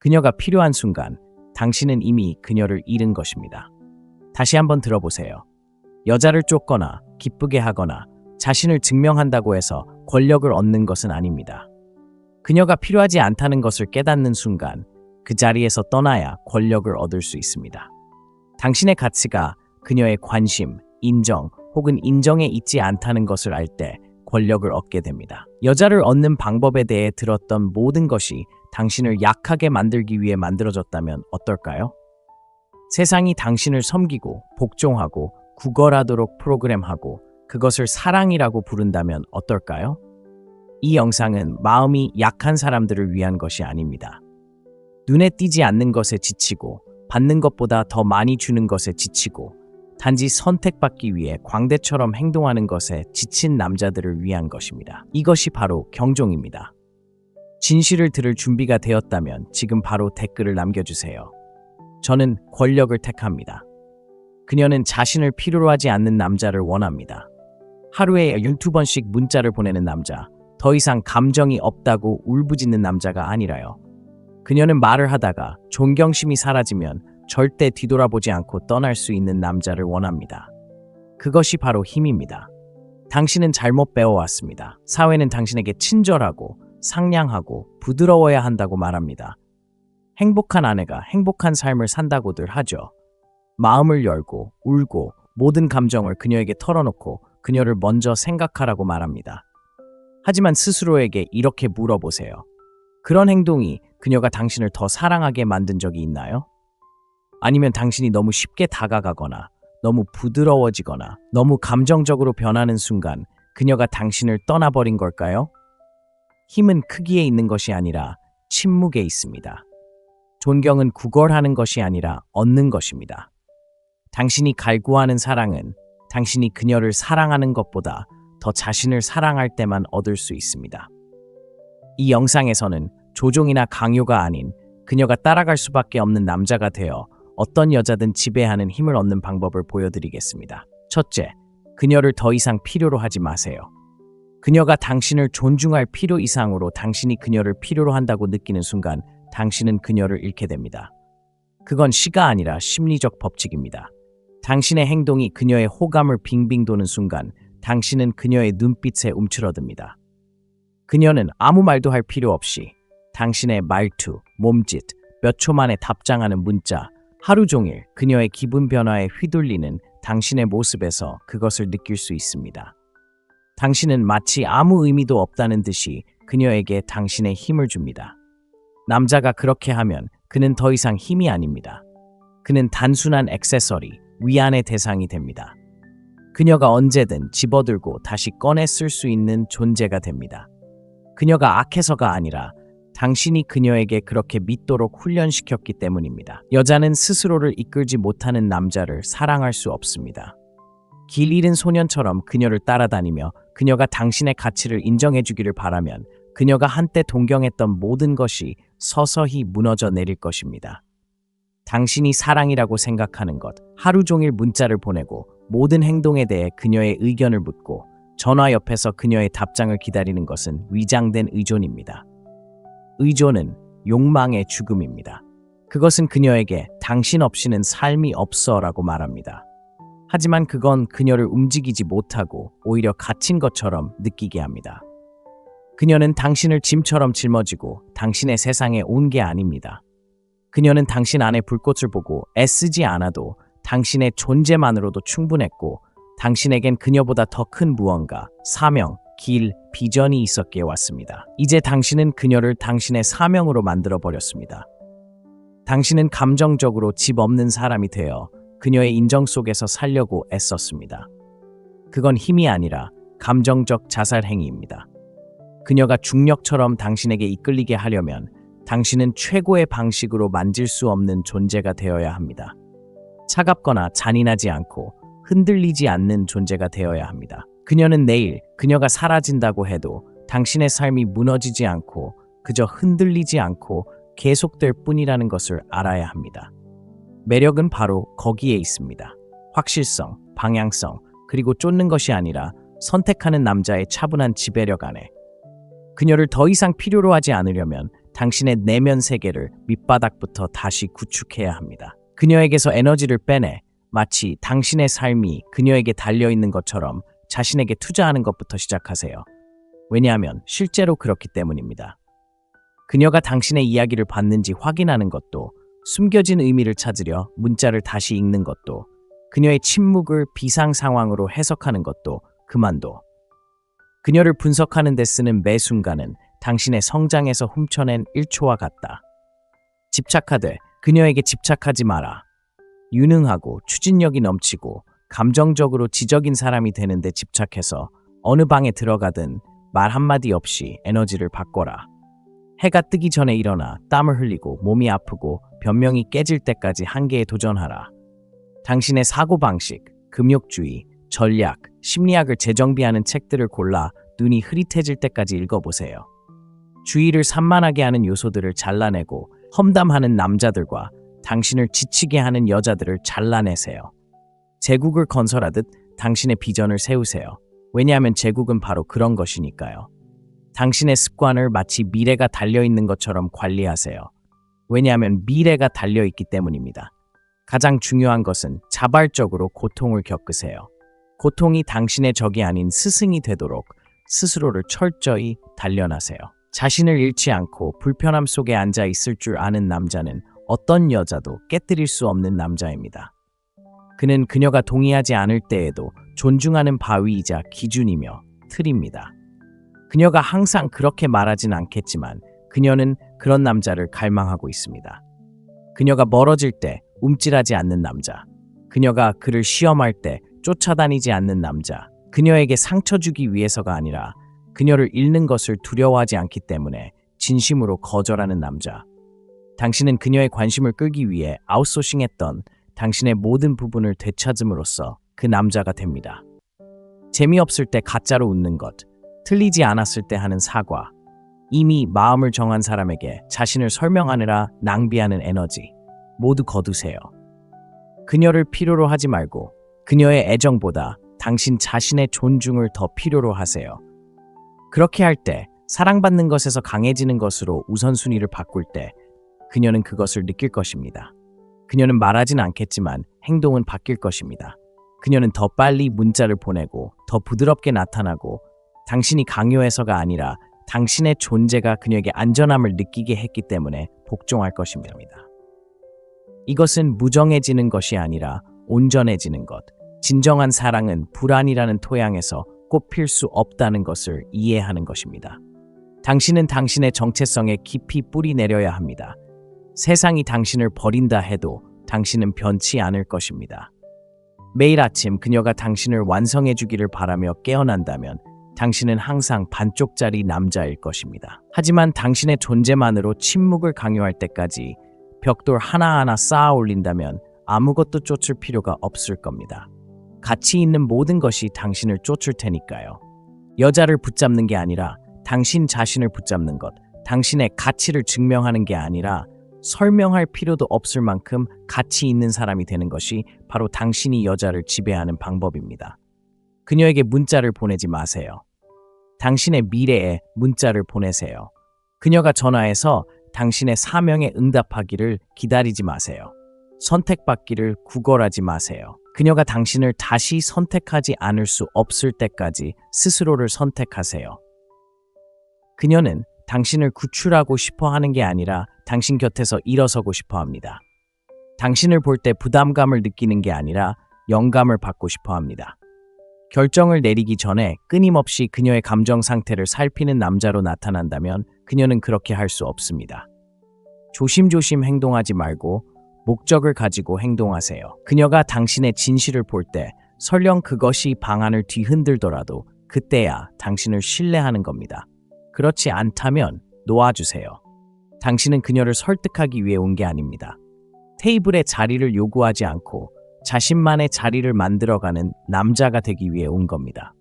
그녀가 필요한 순간 당신은 이미 그녀를 잃은 것입니다. 다시 한번 들어보세요. 여자를 쫓거나 기쁘게 하거나 자신을 증명한다고 해서 권력을 얻는 것은 아닙니다. 그녀가 필요하지 않다는 것을 깨닫는 순간 그 자리에서 떠나야 권력을 얻을 수 있습니다. 당신의 가치가 그녀의 관심, 인정 혹은 인정에 있지 않다는 것을 알 때 권력을 얻게 됩니다. 여자를 얻는 방법에 대해 들었던 모든 것이 당신을 약하게 만들기 위해 만들어졌다면 어떨까요? 세상이 당신을 섬기고 복종하고 구걸하도록 프로그램하고 그것을 사랑이라고 부른다면 어떨까요? 이 영상은 마음이 약한 사람들을 위한 것이 아닙니다. 눈에 띄지 않는 것에 지치고 받는 것보다 더 많이 주는 것에 지치고 단지 선택받기 위해 광대처럼 행동하는 것에 지친 남자들을 위한 것입니다. 이것이 바로 경종입니다. 진실을 들을 준비가 되었다면 지금 바로 댓글을 남겨주세요. 저는 권력을 택합니다. 그녀는 자신을 필요로 하지 않는 남자를 원합니다. 하루에 12번씩 문자를 보내는 남자, 더 이상 감정이 없다고 울부짖는 남자가 아니라요. 그녀는 말을 하다가 존경심이 사라지면 절대 뒤돌아보지 않고 떠날 수 있는 남자를 원합니다. 그것이 바로 힘입니다. 당신은 잘못 배워왔습니다. 사회는 당신에게 친절하고 상냥하고 부드러워야 한다고 말합니다. 행복한 아내가 행복한 삶을 산다고들 하죠. 마음을 열고 울고 모든 감정을 그녀에게 털어놓고 그녀를 먼저 생각하라고 말합니다. 하지만 스스로에게 이렇게 물어보세요. 그런 행동이 그녀가 당신을 더 사랑하게 만든 적이 있나요? 아니면 당신이 너무 쉽게 다가가거나 너무 부드러워지거나 너무 감정적으로 변하는 순간 그녀가 당신을 떠나버린 걸까요? 힘은 크기에 있는 것이 아니라 침묵에 있습니다. 존경은 구걸하는 것이 아니라 얻는 것입니다. 당신이 갈구하는 사랑은 당신이 그녀를 사랑하는 것보다 더 자신을 사랑할 때만 얻을 수 있습니다. 이 영상에서는 조종이나 강요가 아닌 그녀가 따라갈 수밖에 없는 남자가 되어 어떤 여자든 지배하는 힘을 얻는 방법을 보여드리겠습니다. 첫째, 그녀를 더 이상 필요로 하지 마세요. 그녀가 당신을 존중할 필요 이상으로 당신이 그녀를 필요로 한다고 느끼는 순간 당신은 그녀를 잃게 됩니다. 그건 시가 아니라 심리적 법칙입니다. 당신의 행동이 그녀의 호감을 빙빙 도는 순간 당신은 그녀의 눈빛에 움츠러듭니다. 그녀는 아무 말도 할 필요 없이 당신의 말투, 몸짓, 몇 초 만에 답장하는 문자, 하루 종일 그녀의 기분 변화에 휘둘리는 당신의 모습에서 그것을 느낄 수 있습니다. 당신은 마치 아무 의미도 없다는 듯이 그녀에게 당신의 힘을 줍니다. 남자가 그렇게 하면 그는 더 이상 힘이 아닙니다. 그는 단순한 액세서리, 위안의 대상이 됩니다. 그녀가 언제든 집어들고 다시 꺼내 쓸 수 있는 존재가 됩니다. 그녀가 악해서가 아니라 당신이 그녀에게 그렇게 믿도록 훈련시켰기 때문입니다. 여자는 스스로를 이끌지 못하는 남자를 사랑할 수 없습니다. 길 잃은 소년처럼 그녀를 따라다니며 그녀가 당신의 가치를 인정해주기를 바라면 그녀가 한때 동경했던 모든 것이 서서히 무너져 내릴 것입니다. 당신이 사랑이라고 생각하는 것, 하루 종일 문자를 보내고 모든 행동에 대해 그녀의 의견을 묻고 전화 옆에서 그녀의 답장을 기다리는 것은 위장된 의존입니다. 의존은 욕망의 죽음입니다. 그것은 그녀에게 당신 없이는 삶이 없어 라고 말합니다. 하지만 그건 그녀를 움직이지 못하고 오히려 갇힌 것처럼 느끼게 합니다. 그녀는 당신을 짐처럼 짊어지고 당신의 세상에 온 게 아닙니다. 그녀는 당신 안에 불꽃을 보고 애쓰지 않아도 당신의 존재만으로도 충분했고 당신에겐 그녀보다 더 큰 무언가, 사명, 길, 비전이 있었기에 왔습니다. 이제 당신은 그녀를 당신의 사명으로 만들어버렸습니다. 당신은 감정적으로 집 없는 사람이 되어 그녀의 인정 속에서 살려고 애썼습니다. 그건 힘이 아니라 감정적 자살 행위입니다. 그녀가 중력처럼 당신에게 이끌리게 하려면 당신은 최고의 방식으로 만질 수 없는 존재가 되어야 합니다. 차갑거나 잔인하지 않고 흔들리지 않는 존재가 되어야 합니다. 그녀는 내일 그녀가 사라진다고 해도 당신의 삶이 무너지지 않고 그저 흔들리지 않고 계속될 뿐이라는 것을 알아야 합니다. 매력은 바로 거기에 있습니다. 확실성, 방향성, 그리고 쫓는 것이 아니라 선택하는 남자의 차분한 지배력 안에. 그녀를 더 이상 필요로 하지 않으려면 당신의 내면 세계를 밑바닥부터 다시 구축해야 합니다. 그녀에게서 에너지를 빼내 마치 당신의 삶이 그녀에게 달려있는 것처럼 자신에게 투자하는 것부터 시작하세요. 왜냐하면 실제로 그렇기 때문입니다. 그녀가 당신의 이야기를 받는지 확인하는 것도, 숨겨진 의미를 찾으려 문자를 다시 읽는 것도, 그녀의 침묵을 비상 상황으로 해석하는 것도 그만둬. 그녀를 분석하는 데 쓰는 매 순간은 당신의 성장에서 훔쳐낸 1초와 같다. 집착하되 그녀에게 집착하지 마라. 유능하고 추진력이 넘치고 감정적으로 지적인 사람이 되는데 집착해서 어느 방에 들어가든 말 한마디 없이 에너지를 바꿔라. 해가 뜨기 전에 일어나 땀을 흘리고 몸이 아프고 변명이 깨질 때까지 한계에 도전하라. 당신의 사고방식, 금욕주의, 전략, 심리학을 재정비하는 책들을 골라 눈이 흐릿해질 때까지 읽어보세요. 주의를 산만하게 하는 요소들을 잘라내고 험담하는 남자들과 당신을 지치게 하는 여자들을 잘라내세요. 제국을 건설하듯 당신의 비전을 세우세요. 왜냐하면 제국은 바로 그런 것이니까요. 당신의 습관을 마치 미래가 달려있는 것처럼 관리하세요. 왜냐하면 미래가 달려있기 때문입니다. 가장 중요한 것은 자발적으로 고통을 겪으세요. 고통이 당신의 적이 아닌 스승이 되도록 스스로를 철저히 단련하세요. 자신을 잃지 않고 불편함 속에 앉아 있을 줄 아는 남자는 어떤 여자도 깨뜨릴 수 없는 남자입니다. 그는 그녀가 동의하지 않을 때에도 존중하는 바위이자 기준이며 틀입니다. 그녀가 항상 그렇게 말하진 않겠지만 그녀는 그런 남자를 갈망하고 있습니다. 그녀가 멀어질 때 움찔하지 않는 남자, 그녀가 그를 시험할 때 쫓아다니지 않는 남자, 그녀에게 상처 주기 위해서가 아니라 그녀를 잃는 것을 두려워하지 않기 때문에 진심으로 거절하는 남자. 당신은 그녀의 관심을 끌기 위해 아웃소싱했던 당신의 모든 부분을 되찾음으로써 그 남자가 됩니다. 재미없을 때 가짜로 웃는 것, 틀리지 않았을 때 하는 사과, 이미 마음을 정한 사람에게 자신을 설명하느라 낭비하는 에너지, 모두 거두세요. 그녀를 필요로 하지 말고 그녀의 애정보다 당신 자신의 존중을 더 필요로 하세요. 그렇게 할 때 사랑받는 것에서 강해지는 것으로 우선순위를 바꿀 때 그녀는 그것을 느낄 것입니다. 그녀는 말하진 않겠지만 행동은 바뀔 것입니다. 그녀는 더 빨리 문자를 보내고 더 부드럽게 나타나고 당신이 강요해서가 아니라 당신의 존재가 그녀에게 안전함을 느끼게 했기 때문에 복종할 것입니다. 이것은 무정해지는 것이 아니라 온전해지는 것. 진정한 사랑은 불안이라는 토양에서 꽃필 수 없다는 것을 이해하는 것입니다. 당신은 당신의 정체성에 깊이 뿌리 내려야 합니다. 세상이 당신을 버린다 해도 당신은 변치 않을 것입니다. 매일 아침 그녀가 당신을 완성해 주기를 바라며 깨어난다면 당신은 항상 반쪽짜리 남자일 것입니다. 하지만 당신의 존재만으로 침묵을 강요할 때까지 벽돌 하나하나 쌓아 올린다면 아무것도 쫓을 필요가 없을 겁니다. 가치 있는 모든 것이 당신을 쫓을 테니까요. 여자를 붙잡는 게 아니라 당신 자신을 붙잡는 것, 당신의 가치를 증명하는 게 아니라 설명할 필요도 없을 만큼 가치 있는 사람이 되는 것이 바로 당신이 여자를 지배하는 방법입니다. 그녀에게 문자를 보내지 마세요. 당신의 미래에 문자를 보내세요. 그녀가 전화해서 당신의 사명에 응답하기를 기다리지 마세요. 선택받기를 구걸하지 마세요. 그녀가 당신을 다시 선택하지 않을 수 없을 때까지 스스로를 선택하세요. 그녀는 당신을 구출하고 싶어 하는 게 아니라 당신 곁에서 일어서고 싶어 합니다. 당신을 볼 때 부담감을 느끼는 게 아니라 영감을 받고 싶어 합니다. 결정을 내리기 전에 끊임없이 그녀의 감정 상태를 살피는 남자로 나타난다면 그녀는 그렇게 할 수 없습니다. 조심조심 행동하지 말고 목적을 가지고 행동하세요. 그녀가 당신의 진실을 볼 때 설령 그것이 방안을 뒤흔들더라도 그때야 당신을 신뢰하는 겁니다. 그렇지 않다면 놓아주세요. 당신은 그녀를 설득하기 위해 온 게 아닙니다. 테이블에 자리를 요구하지 않고 자신만의 자리를 만들어가는 남자가 되기 위해 온 겁니다.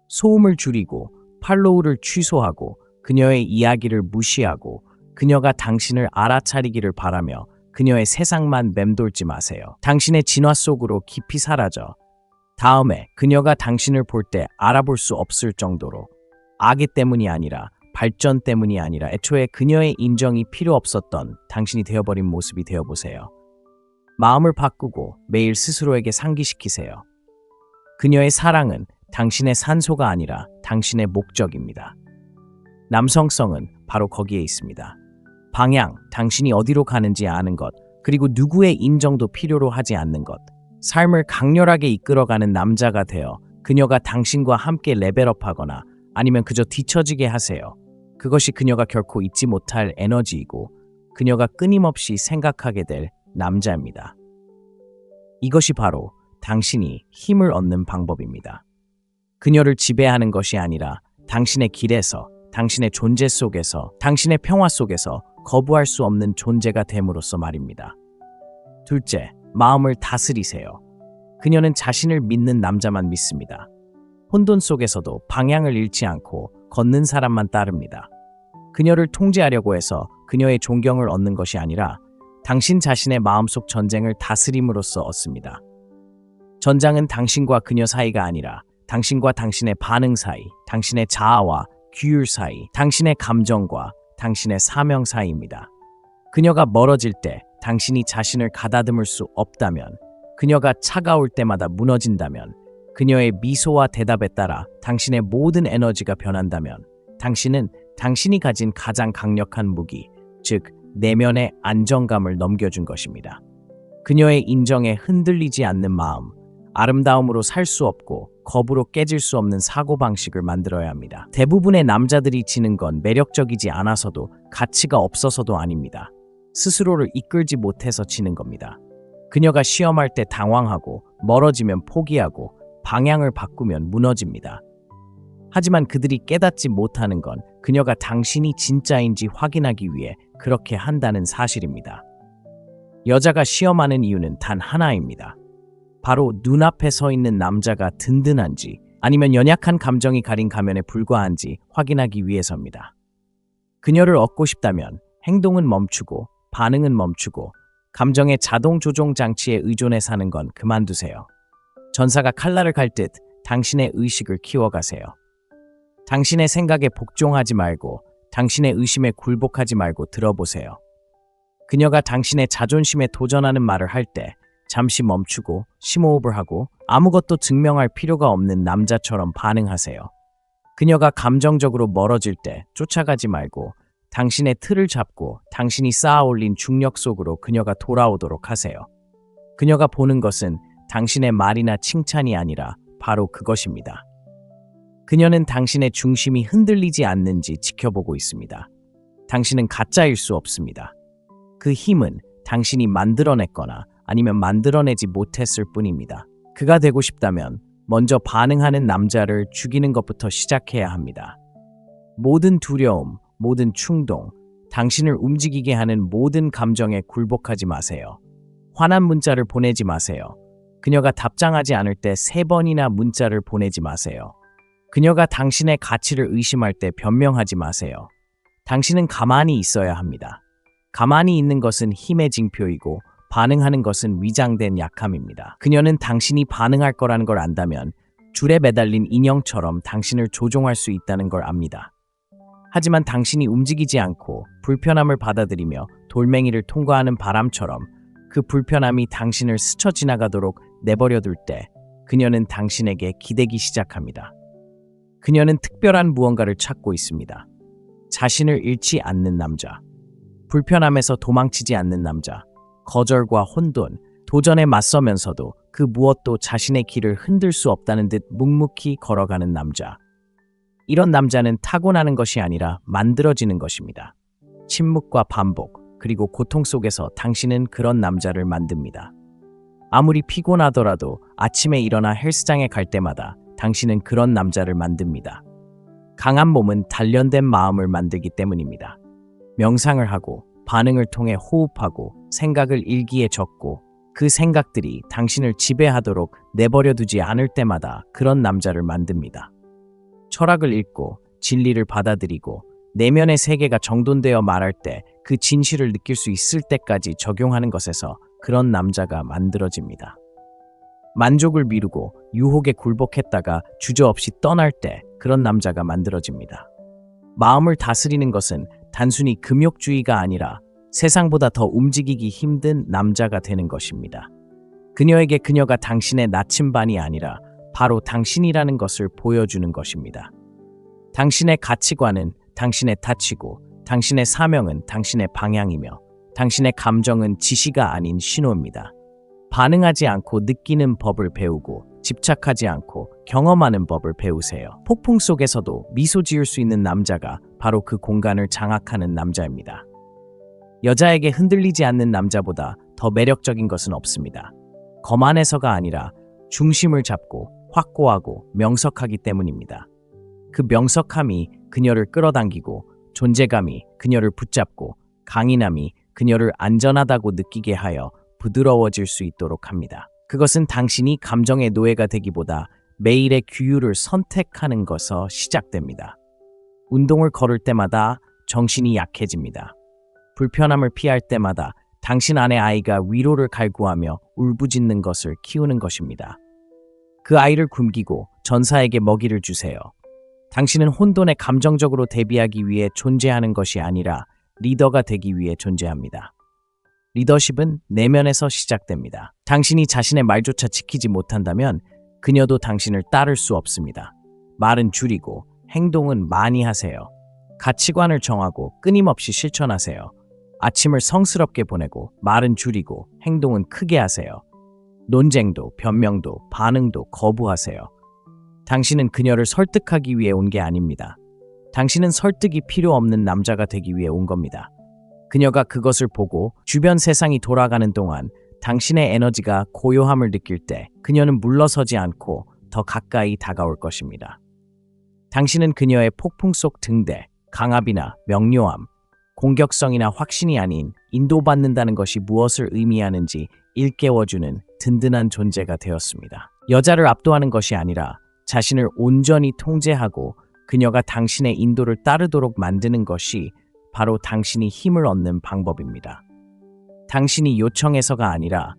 소음을 줄이고 팔로우를 취소하고 그녀의 이야기를 무시하고 그녀가 당신을 알아차리기를 바라며 그녀의 세상만 맴돌지 마세요. 당신의 진화 속으로 깊이 사라져 다음에 그녀가 당신을 볼 때 알아볼 수 없을 정도로 악의 때문이 아니라 발전 때문이 아니라 애초에 그녀의 인정이 필요 없었던 당신이 되어버린 모습이 되어보세요. 마음을 바꾸고 매일 스스로에게 상기시키세요. 그녀의 사랑은 당신의 산소가 아니라 당신의 목적입니다. 남성성은 바로 거기에 있습니다. 방향, 당신이 어디로 가는지 아는 것, 그리고 누구의 인정도 필요로 하지 않는 것. 삶을 강렬하게 이끌어가는 남자가 되어 그녀가 당신과 함께 레벨업하거나 아니면 그저 뒤처지게 하세요. 그것이 그녀가 결코 잊지 못할 에너지이고 그녀가 끊임없이 생각하게 될 남자입니다. 이것이 바로 당신이 힘을 얻는 방법입니다. 그녀를 지배하는 것이 아니라 당신의 길에서, 당신의 존재 속에서, 당신의 평화 속에서 거부할 수 없는 존재가 됨으로써 말입니다. 둘째, 마음을 다스리세요. 그녀는 자신을 믿는 남자만 믿습니다. 혼돈 속에서도 방향을 잃지 않고 걷는 사람만 따릅니다. 그녀를 통제하려고 해서 그녀의 존경을 얻는 것이 아니라 당신 자신의 마음속 전쟁을 다스림으로써 얻습니다. 전장은 당신과 그녀 사이가 아니라 당신과 당신의 반응 사이, 당신의 자아와 규율 사이, 당신의 감정과 당신의 사명 사이입니다. 그녀가 멀어질 때 당신이 자신을 가다듬을 수 없다면, 그녀가 차가울 때마다 무너진다면, 그녀의 미소와 대답에 따라 당신의 모든 에너지가 변한다면 당신은 당신이 가진 가장 강력한 무기, 즉 내면의 안정감을 넘겨준 것입니다. 그녀의 인정에 흔들리지 않는 마음, 아름다움으로 살 수 없고 겁으로 깨질 수 없는 사고방식을 만들어야 합니다. 대부분의 남자들이 지는 건 매력적이지 않아서도 가치가 없어서도 아닙니다. 스스로를 이끌지 못해서 지는 겁니다. 그녀가 시험할 때 당황하고 멀어지면 포기하고 방향을 바꾸면 무너집니다. 하지만 그들이 깨닫지 못하는 건 그녀가 당신이 진짜인지 확인하기 위해 그렇게 한다는 사실입니다. 여자가 시험하는 이유는 단 하나입니다. 바로 눈앞에 서 있는 남자가 든든한지 아니면 연약한 감정이 가린 가면에 불과한지 확인하기 위해서입니다. 그녀를 얻고 싶다면 행동은 멈추고 반응은 멈추고 감정의 자동 조종 장치에 의존해 사는 건 그만두세요. 전사가 칼날을 갈 듯 당신의 의식을 키워가세요. 당신의 생각에 복종하지 말고 당신의 의심에 굴복하지 말고 들어보세요. 그녀가 당신의 자존심에 도전하는 말을 할 때 잠시 멈추고 심호흡을 하고 아무것도 증명할 필요가 없는 남자처럼 반응하세요. 그녀가 감정적으로 멀어질 때 쫓아가지 말고 당신의 틀을 잡고 당신이 쌓아올린 중력 속으로 그녀가 돌아오도록 하세요. 그녀가 보는 것은 당신의 말이나 칭찬이 아니라 바로 그것입니다. 그녀는 당신의 중심이 흔들리지 않는지 지켜보고 있습니다. 당신은 가짜일 수 없습니다. 그 힘은 당신이 만들어냈거나 아니면 만들어내지 못했을 뿐입니다. 그가 되고 싶다면 먼저 반응하는 남자를 죽이는 것부터 시작해야 합니다. 모든 두려움, 모든 충동, 당신을 움직이게 하는 모든 감정에 굴복하지 마세요. 화난 문자를 보내지 마세요. 그녀가 답장하지 않을 때 3번이나 문자를 보내지 마세요. 그녀가 당신의 가치를 의심할 때 변명하지 마세요. 당신은 가만히 있어야 합니다. 가만히 있는 것은 힘의 징표이고 반응하는 것은 위장된 약함입니다. 그녀는 당신이 반응할 거라는 걸 안다면 줄에 매달린 인형처럼 당신을 조종할 수 있다는 걸 압니다. 하지만 당신이 움직이지 않고 불편함을 받아들이며 돌멩이를 통과하는 바람처럼 그 불편함이 당신을 스쳐 지나가도록 내버려둘 때 그녀는 당신에게 기대기 시작합니다. 그녀는 특별한 무언가를 찾고 있습니다. 자신을 잃지 않는 남자, 불편함에서 도망치지 않는 남자, 거절과 혼돈, 도전에 맞서면서도 그 무엇도 자신의 길을 흔들 수 없다는 듯 묵묵히 걸어가는 남자. 이런 남자는 타고나는 것이 아니라 만들어지는 것입니다. 침묵과 반복, 그리고 고통 속에서 당신은 그런 남자를 만듭니다. 아무리 피곤하더라도 아침에 일어나 헬스장에 갈 때마다 당신은 그런 남자를 만듭니다. 강한 몸은 단련된 마음을 만들기 때문입니다. 명상을 하고 반응을 통해 호흡하고 생각을 일기에 적고 그 생각들이 당신을 지배하도록 내버려두지 않을 때마다 그런 남자를 만듭니다. 철학을 읽고 진리를 받아들이고 내면의 세계가 정돈되어 말할 때 그 진실을 느낄 수 있을 때까지 적용하는 것에서 그런 남자가 만들어집니다. 만족을 미루고 유혹에 굴복했다가 주저없이 떠날 때 그런 남자가 만들어집니다. 마음을 다스리는 것은 단순히 금욕주의가 아니라 세상보다 더 움직이기 힘든 남자가 되는 것입니다. 그녀에게 그녀가 당신의 나침반이 아니라 바로 당신이라는 것을 보여주는 것입니다. 당신의 가치관은 당신의 타치고, 당신의 사명은 당신의 방향이며, 당신의 감정은 지시가 아닌 신호입니다. 반응하지 않고 느끼는 법을 배우고, 집착하지 않고 경험하는 법을 배우세요. 폭풍 속에서도 미소 지을 수 있는 남자가 바로 그 공간을 장악하는 남자입니다. 여자에게 흔들리지 않는 남자보다 더 매력적인 것은 없습니다. 거만해서가 아니라 중심을 잡고 확고하고 명석하기 때문입니다. 그 명석함이 그녀를 끌어당기고, 존재감이 그녀를 붙잡고, 강인함이 그녀를 안전하다고 느끼게 하여 부드러워질 수 있도록 합니다. 그것은 당신이 감정의 노예가 되기보다 매일의 규율을 선택하는 것에서 시작됩니다. 운동을 걸을 때마다 정신이 약해집니다. 불편함을 피할 때마다 당신 안의 아이가 위로를 갈구하며 울부짖는 것을 키우는 것입니다. 그 아이를 굶기고 전사에게 먹이를 주세요. 당신은 혼돈에 감정적으로 대비하기 위해 존재하는 것이 아니라 리더가 되기 위해 존재합니다. 리더십은 내면에서 시작됩니다. 당신이 자신의 말조차 지키지 못한다면 그녀도 당신을 따를 수 없습니다. 말은 줄이고 행동은 많이 하세요. 가치관을 정하고 끊임없이 실천하세요. 아침을 성스럽게 보내고 말은 줄이고 행동은 크게 하세요. 논쟁도 변명도 반응도 거부하세요. 당신은 그녀를 설득하기 위해 온 게 아닙니다. 당신은 설득이 필요 없는 남자가 되기 위해 온 겁니다. 그녀가 그것을 보고 주변 세상이 돌아가는 동안 당신의 에너지가 고요함을 느낄 때 그녀는 물러서지 않고 더 가까이 다가올 것입니다. 당신은 그녀의 폭풍 속 등대, 강압이나 명료함, 공격성이나 확신이 아닌 인도받는다는 것이 무엇을 의미하는지 일깨워주는 든든한 존재가 되었습니다. 여자를 압도하는 것이 아니라 자신을 온전히 통제하고 그녀가 당신의 인도를 따르도록 만드는 것이 바로 당신이 힘을 얻는 방법입니다. 당신이 요청해서가 아니라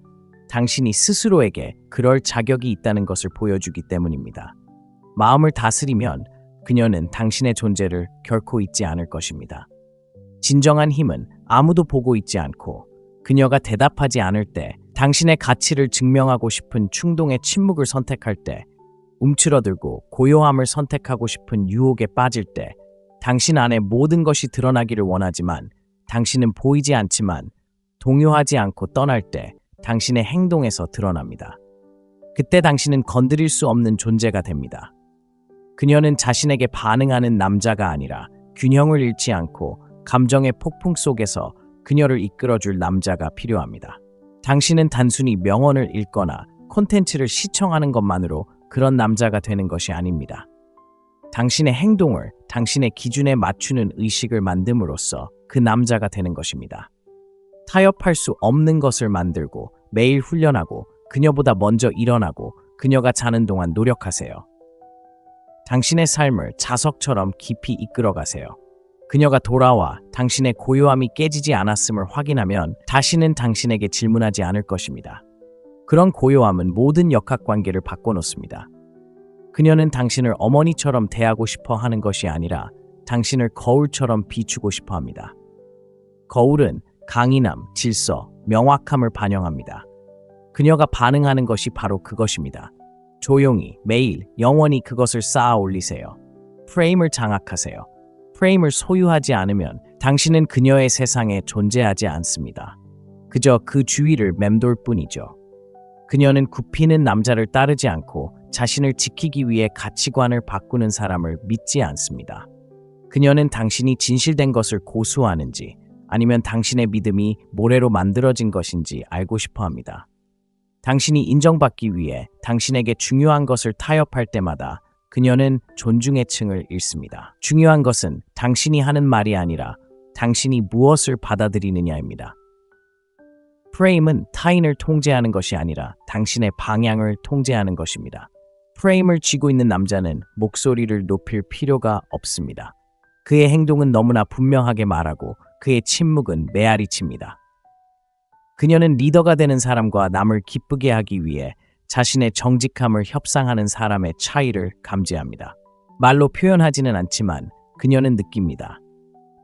당신이 스스로에게 그럴 자격이 있다는 것을 보여주기 때문입니다. 마음을 다스리면 그녀는 당신의 존재를 결코 잊지 않을 것입니다. 진정한 힘은 아무도 보고 있지 않고 그녀가 대답하지 않을 때, 당신의 가치를 증명하고 싶은 충동의 침묵을 선택할 때, 움츠러들고 고요함을 선택하고 싶은 유혹에 빠질 때, 당신 안에 모든 것이 드러나기를 원하지만 당신은 보이지 않지만 동요하지 않고 떠날 때 당신의 행동에서 드러납니다. 그때 당신은 건드릴 수 없는 존재가 됩니다. 그녀는 자신에게 반응하는 남자가 아니라 균형을 잃지 않고 감정의 폭풍 속에서 그녀를 이끌어줄 남자가 필요합니다. 당신은 단순히 명언을 읽거나 콘텐츠를 시청하는 것만으로 그런 남자가 되는 것이 아닙니다. 당신의 행동을 당신의 기준에 맞추는 의식을 만듦으로써 그 남자가 되는 것입니다. 타협할 수 없는 것을 만들고 매일 훈련하고 그녀보다 먼저 일어나고 그녀가 자는 동안 노력하세요. 당신의 삶을 자석처럼 깊이 이끌어가세요. 그녀가 돌아와 당신의 고요함이 깨지지 않았음을 확인하면 다시는 당신에게 질문하지 않을 것입니다. 그런 고요함은 모든 역학관계를 바꿔놓습니다. 그녀는 당신을 어머니처럼 대하고 싶어 하는 것이 아니라 당신을 거울처럼 비추고 싶어 합니다. 거울은 강인함, 질서, 명확함을 반영합니다. 그녀가 반응하는 것이 바로 그것입니다. 조용히, 매일, 영원히 그것을 쌓아 올리세요. 프레임을 장악하세요. 프레임을 소유하지 않으면 당신은 그녀의 세상에 존재하지 않습니다. 그저 그 주위를 맴돌 뿐이죠. 그녀는 굽히는 남자를 따르지 않고 자신을 지키기 위해 가치관을 바꾸는 사람을 믿지 않습니다. 그녀는 당신이 진실된 것을 고수하는지 아니면 당신의 믿음이 모래로 만들어진 것인지 알고 싶어 합니다. 당신이 인정받기 위해 당신에게 중요한 것을 타협할 때마다 그녀는 존중의 층을 잃습니다. 중요한 것은 당신이 하는 말이 아니라 당신이 무엇을 받아들이느냐입니다. 프레임은 타인을 통제하는 것이 아니라 당신의 방향을 통제하는 것입니다. 프레임을 쥐고 있는 남자는 목소리를 높일 필요가 없습니다. 그의 행동은 너무나 분명하게 말하고 그의 침묵은 메아리 칩니다. 그녀는 리더가 되는 사람과 남을 기쁘게 하기 위해 자신의 정직함을 협상하는 사람의 차이를 감지합니다. 말로 표현하지는 않지만 그녀는 느낍니다.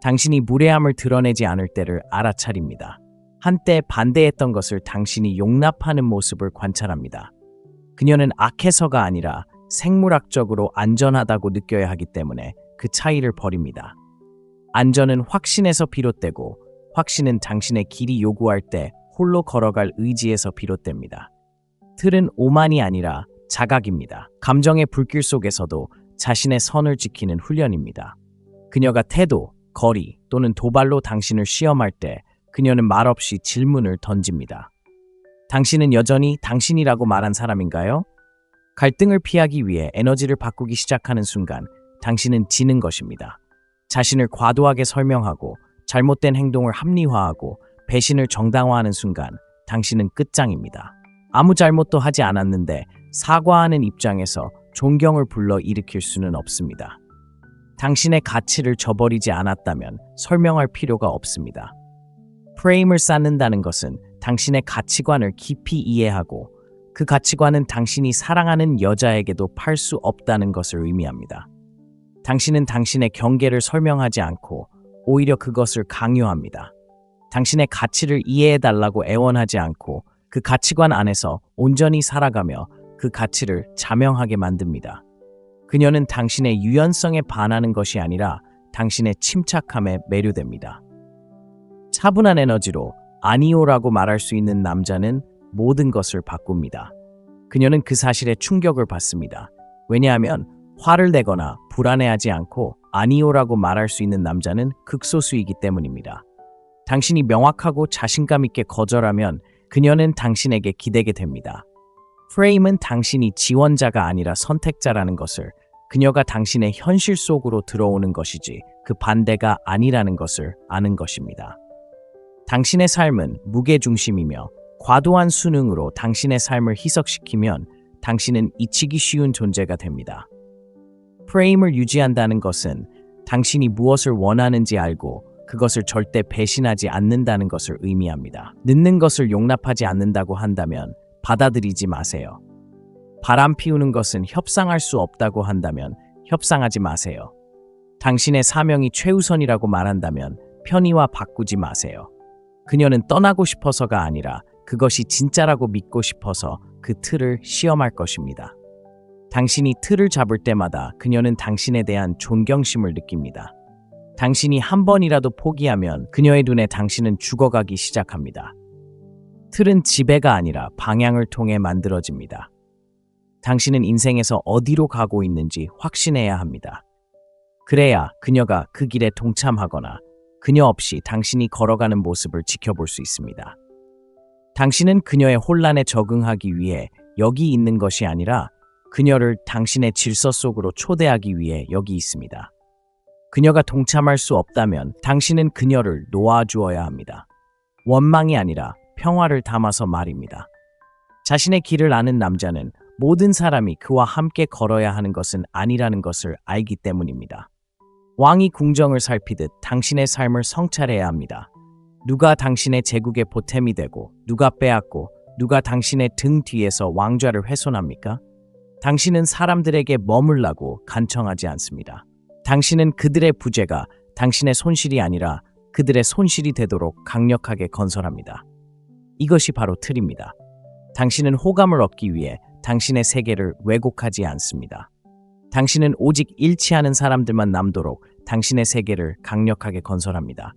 당신이 무례함을 드러내지 않을 때를 알아차립니다. 한때 반대했던 것을 당신이 용납하는 모습을 관찰합니다. 그녀는 악해서가 아니라 생물학적으로 안전하다고 느껴야 하기 때문에 그 차이를 버립니다. 안전은 확신에서 비롯되고 확신은 당신의 길이 요구할 때 홀로 걸어갈 의지에서 비롯됩니다. 틀은 오만이 아니라 자각입니다. 감정의 불길 속에서도 자신의 선을 지키는 훈련입니다. 그녀가 태도, 거리 또는 도발로 당신을 시험할 때 그녀는 말없이 질문을 던집니다. 당신은 여전히 당신이라고 말한 사람인가요? 갈등을 피하기 위해 에너지를 바꾸기 시작하는 순간 당신은 지는 것입니다. 자신을 과도하게 설명하고 잘못된 행동을 합리화하고 배신을 정당화하는 순간 당신은 끝장입니다. 아무 잘못도 하지 않았는데 사과하는 입장에서 존경을 불러일으킬 수는 없습니다. 당신의 가치를 저버리지 않았다면 설명할 필요가 없습니다. 프레임을 쌓는다는 것은 당신의 가치관을 깊이 이해하고 그 가치관은 당신이 사랑하는 여자에게도 팔 수 없다는 것을 의미합니다. 당신은 당신의 경계를 설명하지 않고 오히려 그것을 강요합니다. 당신의 가치를 이해해달라고 애원하지 않고 그 가치관 안에서 온전히 살아가며 그 가치를 자명하게 만듭니다. 그녀는 당신의 유연성에 반하는 것이 아니라 당신의 침착함에 매료됩니다. 차분한 에너지로 아니오라고 말할 수 있는 남자는 모든 것을 바꿉니다. 그녀는 그 사실에 충격을 받습니다. 왜냐하면 화를 내거나 불안해하지 않고 아니오라고 말할 수 있는 남자는 극소수이기 때문입니다. 당신이 명확하고 자신감 있게 거절하면 그녀는 당신에게 기대게 됩니다. 프레임은 당신이 지원자가 아니라 선택자라는 것을, 그녀가 당신의 현실 속으로 들어오는 것이지 그 반대가 아니라는 것을 아는 것입니다. 당신의 삶은 무게중심이며 과도한 수능으로 당신의 삶을 희석시키면 당신은 잊히기 쉬운 존재가 됩니다. 프레임을 유지한다는 것은 당신이 무엇을 원하는지 알고 그것을 절대 배신하지 않는다는 것을 의미합니다. 늦는 것을 용납하지 않는다고 한다면 받아들이지 마세요. 바람 피우는 것은 협상할 수 없다고 한다면 협상하지 마세요. 당신의 사명이 최우선이라고 말한다면 편의와 바꾸지 마세요. 그녀는 떠나고 싶어서가 아니라 그것이 진짜라고 믿고 싶어서 그 틀을 시험할 것입니다. 당신이 틀을 잡을 때마다 그녀는 당신에 대한 존경심을 느낍니다. 당신이 한 번이라도 포기하면 그녀의 눈에 당신은 죽어가기 시작합니다. 틀은 지배가 아니라 방향을 통해 만들어집니다. 당신은 인생에서 어디로 가고 있는지 확신해야 합니다. 그래야 그녀가 그 길에 동참하거나 그녀 없이 당신이 걸어가는 모습을 지켜볼 수 있습니다. 당신은 그녀의 혼란에 적응하기 위해 여기 있는 것이 아니라 그녀를 당신의 질서 속으로 초대하기 위해 여기 있습니다. 그녀가 동참할 수 없다면 당신은 그녀를 놓아주어야 합니다. 원망이 아니라 평화를 담아서 말입니다. 자신의 길을 아는 남자는 모든 사람이 그와 함께 걸어야 하는 것은 아니라는 것을 알기 때문입니다. 왕이 궁정을 살피듯 당신의 삶을 성찰해야 합니다. 누가 당신의 제국의 보탬이 되고 누가 빼앗고 누가 당신의 등 뒤에서 왕좌를 훼손합니까? 당신은 사람들에게 머물라고 간청하지 않습니다. 당신은 그들의 부재가 당신의 손실이 아니라 그들의 손실이 되도록 강력하게 건설합니다. 이것이 바로 틀입니다. 당신은 호감을 얻기 위해 당신의 세계를 왜곡하지 않습니다. 당신은 오직 일치하는 사람들만 남도록 당신의 세계를 강력하게 건설합니다.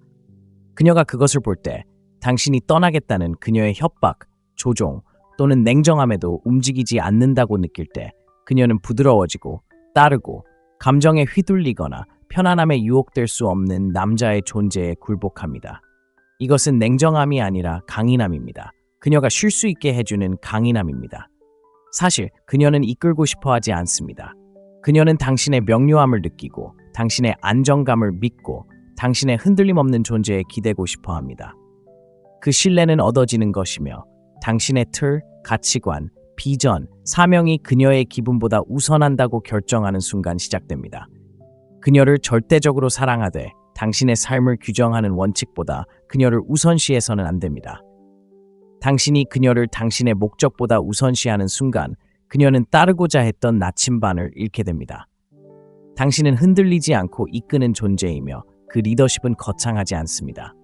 그녀가 그것을 볼 때 당신이 떠나겠다는 그녀의 협박, 조종 또는 냉정함에도 움직이지 않는다고 느낄 때 그녀는 부드러워지고 따르고 감정에 휘둘리거나 편안함에 유혹될 수 없는 남자의 존재에 굴복합니다. 이것은 냉정함이 아니라 강인함입니다. 그녀가 쉴 수 있게 해주는 강인함입니다. 사실 그녀는 이끌고 싶어 하지 않습니다. 그녀는 당신의 명료함을 느끼고 당신의 안정감을 믿고 당신의 흔들림 없는 존재에 기대고 싶어 합니다. 그 신뢰는 얻어지는 것이며 당신의 틀, 가치관, 비전, 사명이 그녀의 기분보다 우선한다고 결정하는 순간 시작됩니다. 그녀를 절대적으로 사랑하되 당신의 삶을 규정하는 원칙보다 그녀를 우선시해서는 안 됩니다. 당신이 그녀를 당신의 목적보다 우선시하는 순간 그녀는 따르고자 했던 나침반을 잃게 됩니다. 당신은 흔들리지 않고 이끄는 존재이며 그 리더십은 거창하지 않습니다.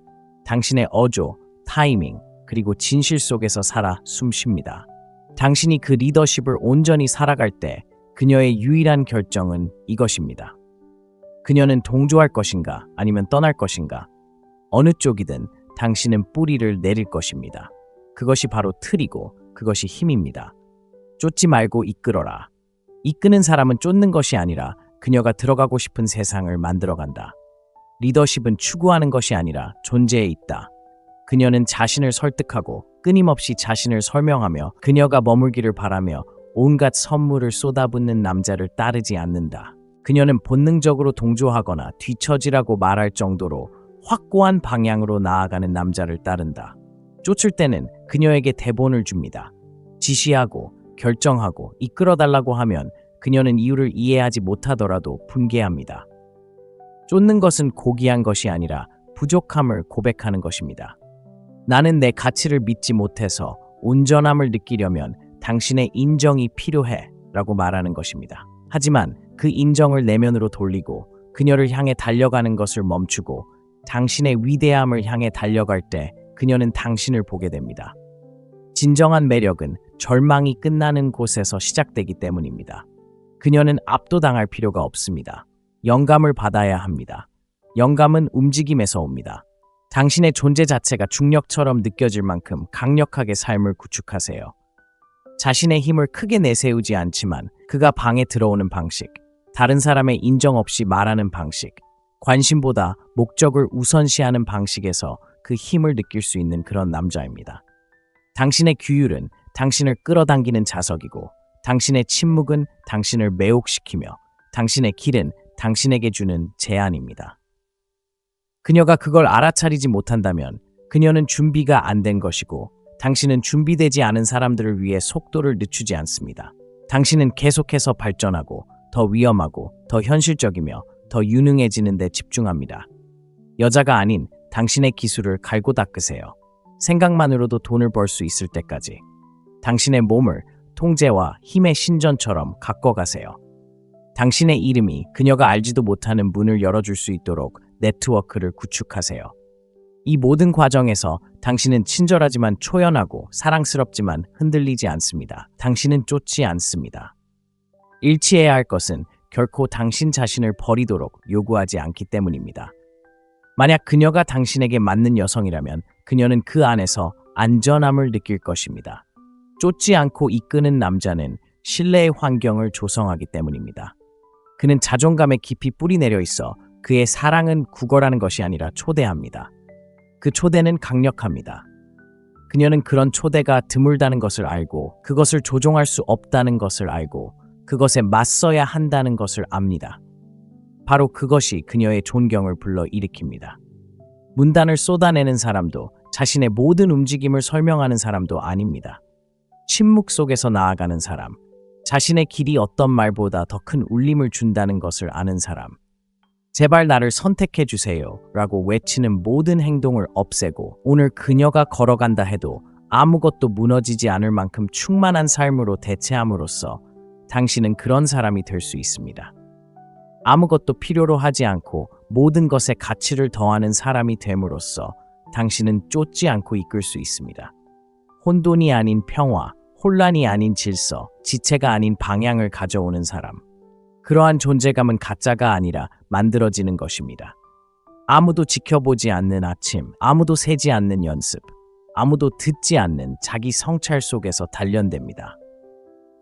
당신의 어조, 타이밍, 그리고 진실 속에서 살아 숨쉽니다. 당신이 그 리더십을 온전히 살아갈 때 그녀의 유일한 결정은 이것입니다. 그녀는 동조할 것인가 아니면 떠날 것인가? 어느 쪽이든 당신은 뿌리를 내릴 것입니다. 그것이 바로 틀이고 그것이 힘입니다. 쫓지 말고 이끌어라. 이끄는 사람은 쫓는 것이 아니라 그녀가 들어가고 싶은 세상을 만들어간다. 리더십은 추구하는 것이 아니라 존재에 있다. 그녀는 자신을 설득하고 끊임없이 자신을 설명하며 그녀가 머물기를 바라며 온갖 선물을 쏟아붓는 남자를 따르지 않는다. 그녀는 본능적으로 동조하거나 뒤처지라고 말할 정도로 확고한 방향으로 나아가는 남자를 따른다. 쫓을 때는 그녀에게 대본을 줍니다. 지시하고 결정하고 이끌어달라고 하면 그녀는 이유를 이해하지 못하더라도 분개합니다. 쫓는 것은 고귀한 것이 아니라 부족함을 고백하는 것입니다. 나는 내 가치를 믿지 못해서 온전함을 느끼려면 당신의 인정이 필요해 라고 말하는 것입니다. 하지만 그 인정을 내면으로 돌리고 그녀를 향해 달려가는 것을 멈추고 당신의 위대함을 향해 달려갈 때 그녀는 당신을 보게 됩니다. 진정한 매력은 절망이 끝나는 곳에서 시작되기 때문입니다. 그녀는 압도당할 필요가 없습니다. 영감을 받아야 합니다. 영감은 움직임에서 옵니다. 당신의 존재 자체가 중력처럼 느껴질 만큼 강력하게 삶을 구축하세요. 자신의 힘을 크게 내세우지 않지만 그가 방에 들어오는 방식, 다른 사람의 인정 없이 말하는 방식, 관심보다 목적을 우선시하는 방식에서 그 힘을 느낄 수 있는 그런 남자입니다. 당신의 규율은 당신을 끌어당기는 자석이고 당신의 침묵은 당신을 매혹시키며 당신의 길은 당신에게 주는 제안입니다. 그녀가 그걸 알아차리지 못한다면 그녀는 준비가 안 된 것이고 당신은 준비되지 않은 사람들을 위해 속도를 늦추지 않습니다. 당신은 계속해서 발전하고 더 위험하고 더 현실적이며 더 유능해지는 데 집중합니다. 여자가 아닌 당신의 기술을 갈고 닦으세요. 생각만으로도 돈을 벌 수 있을 때까지. 당신의 몸을 통제와 힘의 신전처럼 가꿔가세요. 당신의 이름이 그녀가 알지도 못하는 문을 열어줄 수 있도록 네트워크를 구축하세요. 이 모든 과정에서 당신은 친절하지만 초연하고 사랑스럽지만 흔들리지 않습니다. 당신은 쫓지 않습니다. 일치해야 할 것은 결코 당신 자신을 버리도록 요구하지 않기 때문입니다. 만약 그녀가 당신에게 맞는 여성이라면 그녀는 그 안에서 안전함을 느낄 것입니다. 쫓지 않고 이끄는 남자는 신뢰의 환경을 조성하기 때문입니다. 그는 자존감에 깊이 뿌리내려 있어 그의 사랑은 구걸하는 것이 아니라 초대합니다. 그 초대는 강력합니다. 그녀는 그런 초대가 드물다는 것을 알고 그것을 조종할 수 없다는 것을 알고 그것에 맞서야 한다는 것을 압니다. 바로 그것이 그녀의 존경을 불러일으킵니다. 문단을 쏟아내는 사람도 자신의 모든 움직임을 설명하는 사람도 아닙니다. 침묵 속에서 나아가는 사람, 자신의 길이 어떤 말보다 더 큰 울림을 준다는 것을 아는 사람, 제발 나를 선택해 주세요 라고 외치는 모든 행동을 없애고 오늘 그녀가 걸어간다 해도 아무것도 무너지지 않을 만큼 충만한 삶으로 대체함으로써 당신은 그런 사람이 될 수 있습니다. 아무것도 필요로 하지 않고 모든 것에 가치를 더하는 사람이 됨으로써 당신은 쫓지 않고 이끌 수 있습니다. 혼돈이 아닌 평화, 혼란이 아닌 질서, 지체가 아닌 방향을 가져오는 사람. 그러한 존재감은 가짜가 아니라 만들어지는 것입니다. 아무도 지켜보지 않는 아침, 아무도 세지 않는 연습, 아무도 듣지 않는 자기 성찰 속에서 단련됩니다.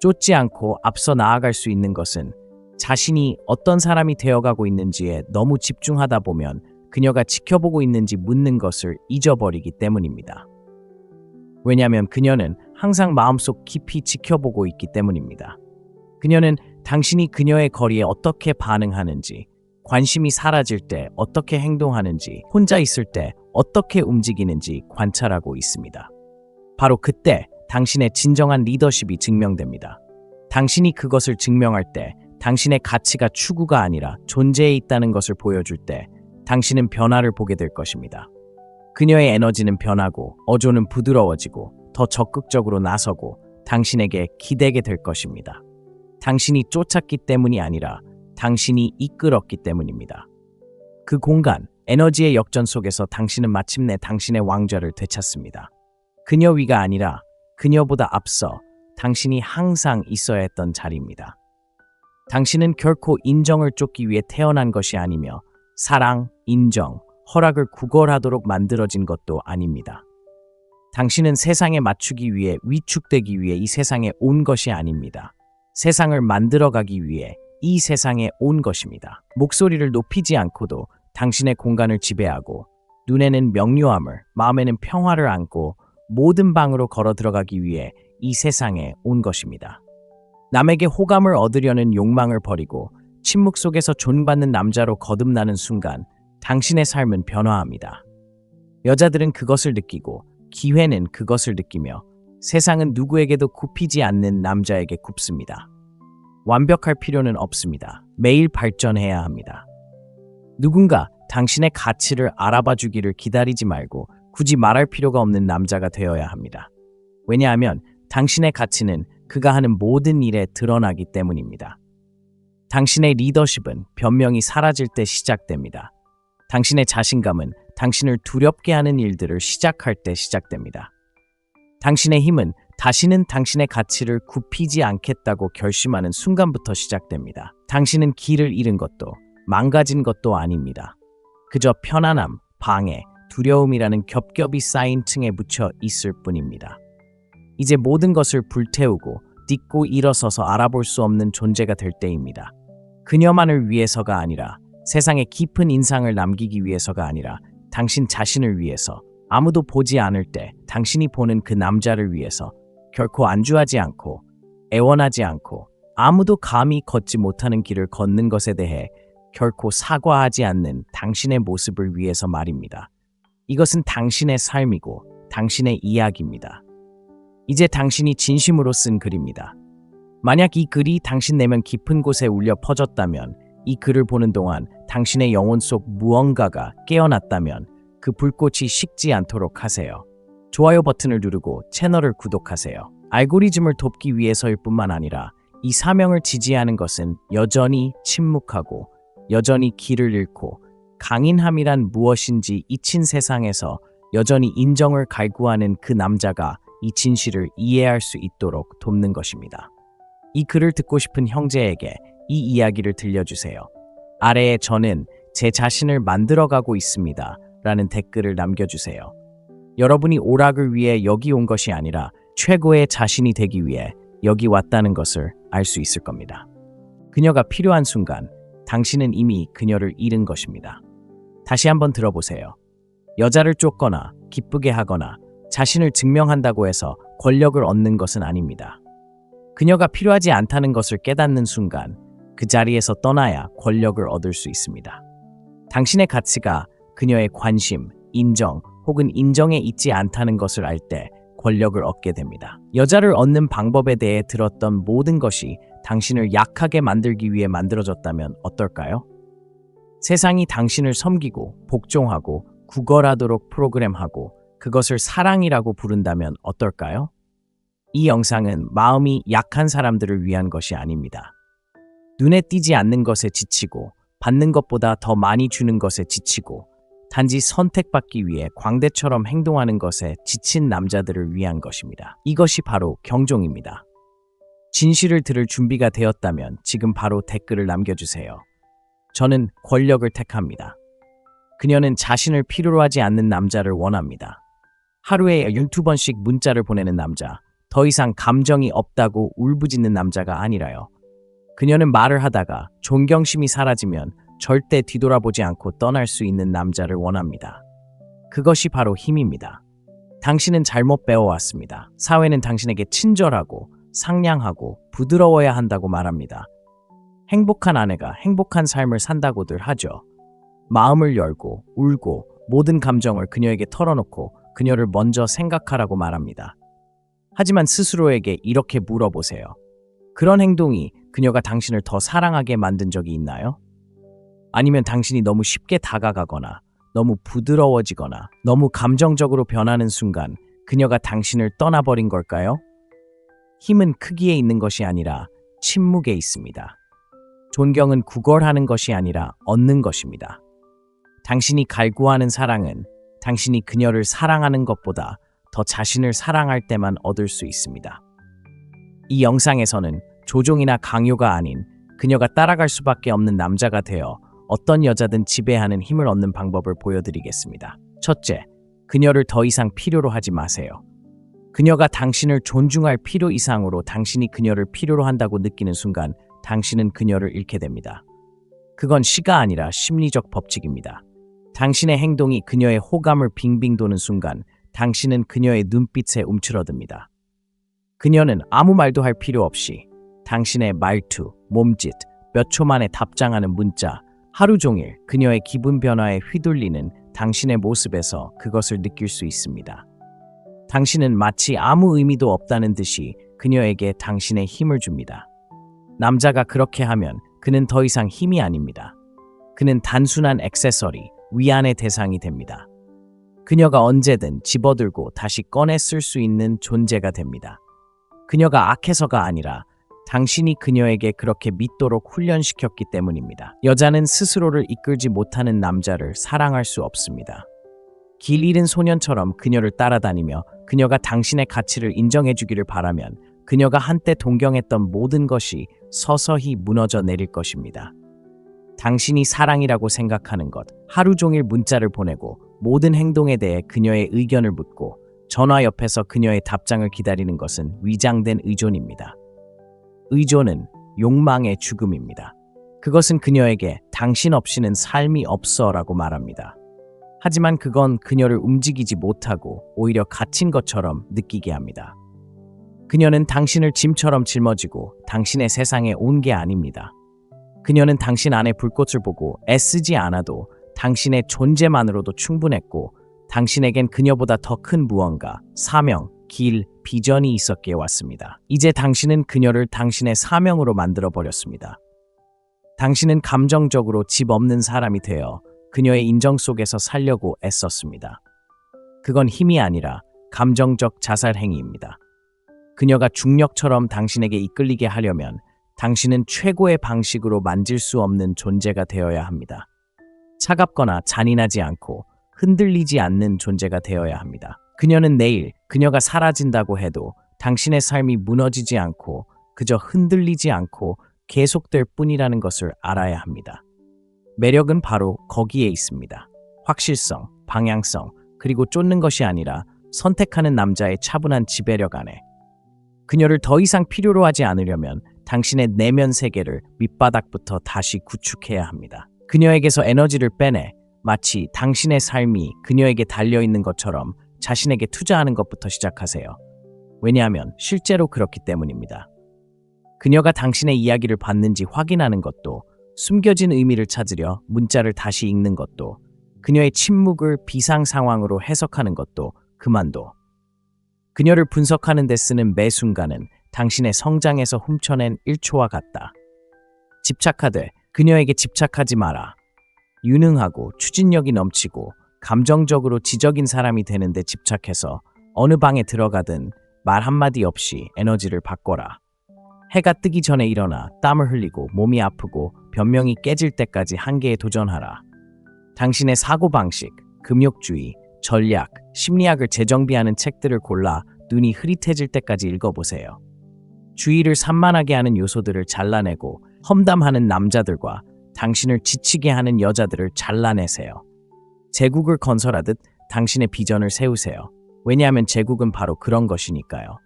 쫓지 않고 앞서 나아갈 수 있는 것은 자신이 어떤 사람이 되어가고 있는지에 너무 집중하다 보면 그녀가 지켜보고 있는지 묻는 것을 잊어버리기 때문입니다. 왜냐하면 그녀는 항상 마음속 깊이 지켜보고 있기 때문입니다. 그녀는 당신이 그녀의 거리에 어떻게 반응하는지, 관심이 사라질 때 어떻게 행동하는지, 혼자 있을 때 어떻게 움직이는지 관찰하고 있습니다. 바로 그때 당신의 진정한 리더십이 증명됩니다. 당신이 그것을 증명할 때 당신의 가치가 추구가 아니라 존재에 있다는 것을 보여줄 때 당신은 변화를 보게 될 것입니다. 그녀의 에너지는 변하고 어조는 부드러워지고 더 적극적으로 나서고 당신에게 기대게 될 것입니다. 당신이 쫓았기 때문이 아니라 당신이 이끌었기 때문입니다. 그 공간, 에너지의 역전 속에서 당신은 마침내 당신의 왕좌를 되찾습니다. 그녀 위가 아니라 그녀보다 앞서 당신이 항상 있어야 했던 자리입니다. 당신은 결코 인정을 쫓기 위해 태어난 것이 아니며 사랑, 인정, 허락을 구걸하도록 만들어진 것도 아닙니다. 당신은 세상에 맞추기 위해 위축되기 위해 이 세상에 온 것이 아닙니다. 세상을 만들어가기 위해 이 세상에 온 것입니다. 목소리를 높이지 않고도 당신의 공간을 지배하고 눈에는 명료함을, 마음에는 평화를 안고 모든 방으로 걸어 들어가기 위해 이 세상에 온 것입니다. 남에게 호감을 얻으려는 욕망을 버리고 침묵 속에서 존받는 남자로 거듭나는 순간 당신의 삶은 변화합니다. 여자들은 그것을 느끼고 기회는 그것을 느끼며 세상은 누구에게도 굽히지 않는 남자에게 굽습니다. 완벽할 필요는 없습니다. 매일 발전해야 합니다. 누군가 당신의 가치를 알아봐 주기를 기다리지 말고 굳이 말할 필요가 없는 남자가 되어야 합니다. 왜냐하면 당신의 가치는 그가 하는 모든 일에 드러나기 때문입니다. 당신의 리더십은 변명이 사라질 때 시작됩니다. 당신의 자신감은 당신을 두렵게 하는 일들을 시작할 때 시작됩니다. 당신의 힘은 다시는 당신의 가치를 굽히지 않겠다고 결심하는 순간부터 시작됩니다. 당신은 길을 잃은 것도 망가진 것도 아닙니다. 그저 편안함, 방해, 두려움이라는 겹겹이 쌓인 층에 묻혀 있을 뿐입니다. 이제 모든 것을 불태우고 딛고 일어서서 알아볼 수 없는 존재가 될 때입니다. 그녀만을 위해서가 아니라 세상에 깊은 인상을 남기기 위해서가 아니라 당신 자신을 위해서 아무도 보지 않을 때 당신이 보는 그 남자를 위해서 결코 안주하지 않고 애원하지 않고 아무도 감히 걷지 못하는 길을 걷는 것에 대해 결코 사과하지 않는 당신의 모습을 위해서 말입니다. 이것은 당신의 삶이고 당신의 이야기입니다. 이제 당신이 진심으로 쓴 글입니다. 만약 이 글이 당신 내면 깊은 곳에 울려 퍼졌다면, 이 글을 보는 동안 당신의 영혼 속 무언가가 깨어났다면 그 불꽃이 식지 않도록 하세요. 좋아요 버튼을 누르고 채널을 구독하세요. 알고리즘을 돕기 위해서일 뿐만 아니라 이 사명을 지지하는 것은 여전히 침묵하고 여전히 길을 잃고 강인함이란 무엇인지 잊힌 세상에서 여전히 인정을 갈구하는 그 남자가 이 진실을 이해할 수 있도록 돕는 것입니다. 이 글을 듣고 싶은 형제에게 이 이야기를 들려주세요. 아래에 저는 제 자신을 만들어가고 있습니다 라는 댓글을 남겨주세요. 여러분이 오락을 위해 여기 온 것이 아니라 최고의 자신이 되기 위해 여기 왔다는 것을 알 수 있을 겁니다. 그녀가 필요한 순간 당신은 이미 그녀를 잃은 것입니다. 다시 한번 들어보세요. 여자를 쫓거나 기쁘게 하거나 자신을 증명한다고 해서 권력을 얻는 것은 아닙니다. 그녀가 필요하지 않다는 것을 깨닫는 순간 그 자리에서 떠나야 권력을 얻을 수 있습니다. 당신의 가치가 그녀의 관심, 인정 혹은 인정에 있지 않다는 것을 알 때 권력을 얻게 됩니다. 여자를 얻는 방법에 대해 들었던 모든 것이 당신을 약하게 만들기 위해 만들어졌다면 어떨까요? 세상이 당신을 섬기고 복종하고 구걸하도록 프로그램하고 그것을 사랑이라고 부른다면 어떨까요? 이 영상은 마음이 약한 사람들을 위한 것이 아닙니다. 눈에 띄지 않는 것에 지치고 받는 것보다 더 많이 주는 것에 지치고 단지 선택받기 위해 광대처럼 행동하는 것에 지친 남자들을 위한 것입니다. 이것이 바로 경종입니다. 진실을 들을 준비가 되었다면 지금 바로 댓글을 남겨주세요. 저는 권력을 택합니다. 그녀는 자신을 필요로 하지 않는 남자를 원합니다. 하루에 12번씩 문자를 보내는 남자, 더 이상 감정이 없다고 울부짖는 남자가 아니라요. 그녀는 말을 하다가 존경심이 사라지면 절대 뒤돌아보지 않고 떠날 수 있는 남자를 원합니다. 그것이 바로 힘입니다. 당신은 잘못 배워왔습니다. 사회는 당신에게 친절하고 상냥하고 부드러워야 한다고 말합니다. 행복한 아내가 행복한 삶을 산다고들 하죠. 마음을 열고 울고 모든 감정을 그녀에게 털어놓고 그녀를 먼저 생각하라고 말합니다. 하지만 스스로에게 이렇게 물어보세요. 그런 행동이 그녀가 당신을 더 사랑하게 만든 적이 있나요? 아니면 당신이 너무 쉽게 다가가거나 너무 부드러워지거나 너무 감정적으로 변하는 순간 그녀가 당신을 떠나버린 걸까요? 힘은 크기에 있는 것이 아니라 침묵에 있습니다. 존경은 구걸하는 것이 아니라 얻는 것입니다. 당신이 갈구하는 사랑은 당신이 그녀를 사랑하는 것보다 더 자신을 사랑할 때만 얻을 수 있습니다. 이 영상에서는 조종이나 강요가 아닌 그녀가 따라갈 수밖에 없는 남자가 되어 어떤 여자든 지배하는 힘을 얻는 방법을 보여드리겠습니다. 첫째, 그녀를 더 이상 필요로 하지 마세요. 그녀가 당신을 존중할 필요 이상으로 당신이 그녀를 필요로 한다고 느끼는 순간 당신은 그녀를 잃게 됩니다. 그건 시가 아니라 심리적 법칙입니다. 당신의 행동이 그녀의 호감을 빙빙 도는 순간 당신은 그녀의 눈빛에 움츠러듭니다. 그녀는 아무 말도 할 필요 없이 당신의 말투, 몸짓, 몇 초 만에 답장하는 문자, 하루 종일 그녀의 기분 변화에 휘둘리는 당신의 모습에서 그것을 느낄 수 있습니다. 당신은 마치 아무 의미도 없다는 듯이 그녀에게 당신의 힘을 줍니다. 남자가 그렇게 하면 그는 더 이상 힘이 아닙니다. 그는 단순한 액세서리, 위안의 대상이 됩니다. 그녀가 언제든 집어들고 다시 꺼내 쓸 수 있는 존재가 됩니다. 그녀가 악해서가 아니라 당신이 그녀에게 그렇게 믿도록 훈련시켰기 때문입니다. 여자는 스스로를 이끌지 못하는 남자를 사랑할 수 없습니다. 길 잃은 소년처럼 그녀를 따라다니며 그녀가 당신의 가치를 인정해주기를 바라면 그녀가 한때 동경했던 모든 것이 서서히 무너져 내릴 것입니다. 당신이 사랑이라고 생각하는 것, 하루 종일 문자를 보내고 모든 행동에 대해 그녀의 의견을 묻고 전화 옆에서 그녀의 답장을 기다리는 것은 위장된 의존입니다. 의존은 욕망의 죽음입니다. 그것은 그녀에게 당신 없이는 삶이 없어라고 말합니다. 하지만 그건 그녀를 움직이지 못하고 오히려 갇힌 것처럼 느끼게 합니다. 그녀는 당신을 짐처럼 짊어지고 당신의 세상에 온 게 아닙니다. 그녀는 당신 안에 불꽃을 보고 애쓰지 않아도 당신의 존재만으로도 충분했고 당신에겐 그녀보다 더 큰 무언가, 사명, 길, 비전이 있었기에 왔습니다. 이제 당신은 그녀를 당신의 사명으로 만들어버렸습니다. 당신은 감정적으로 집 없는 사람이 되어 그녀의 인정 속에서 살려고 애썼습니다. 그건 힘이 아니라 감정적 자살 행위입니다. 그녀가 중력처럼 당신에게 이끌리게 하려면 당신은 최고의 방식으로 만질 수 없는 존재가 되어야 합니다. 차갑거나 잔인하지 않고 흔들리지 않는 존재가 되어야 합니다. 그녀는 내일 그녀가 사라진다고 해도 당신의 삶이 무너지지 않고 그저 흔들리지 않고 계속될 뿐이라는 것을 알아야 합니다. 매력은 바로 거기에 있습니다. 확실성, 방향성, 그리고 쫓는 것이 아니라 선택하는 남자의 차분한 지배력 안에. 그녀를 더 이상 필요로 하지 않으려면 당신의 내면 세계를 밑바닥부터 다시 구축해야 합니다. 그녀에게서 에너지를 빼내 마치 당신의 삶이 그녀에게 달려있는 것처럼 자신에게 투자하는 것부터 시작하세요. 왜냐하면 실제로 그렇기 때문입니다. 그녀가 당신의 이야기를 받는지 확인하는 것도, 숨겨진 의미를 찾으려 문자를 다시 읽는 것도, 그녀의 침묵을 비상 상황으로 해석하는 것도 그만둬. 그녀를 분석하는 데 쓰는 매 순간은 당신의 성장에서 훔쳐낸 1초와 같다. 집착하되 그녀에게 집착하지 마라. 유능하고 추진력이 넘치고 감정적으로 지적인 사람이 되는데 집착해서 어느 방에 들어가든 말 한마디 없이 에너지를 바꿔라. 해가 뜨기 전에 일어나 땀을 흘리고 몸이 아프고 변명이 깨질 때까지 한계에 도전하라. 당신의 사고방식, 금욕주의, 전략, 심리학을 재정비하는 책들을 골라 눈이 흐릿해질 때까지 읽어보세요. 주의를 산만하게 하는 요소들을 잘라내고 험담하는 남자들과 당신을 지치게 하는 여자들을 잘라내세요. 제국을 건설하듯 당신의 비전을 세우세요. 왜냐하면 제국은 바로 그런 것이니까요.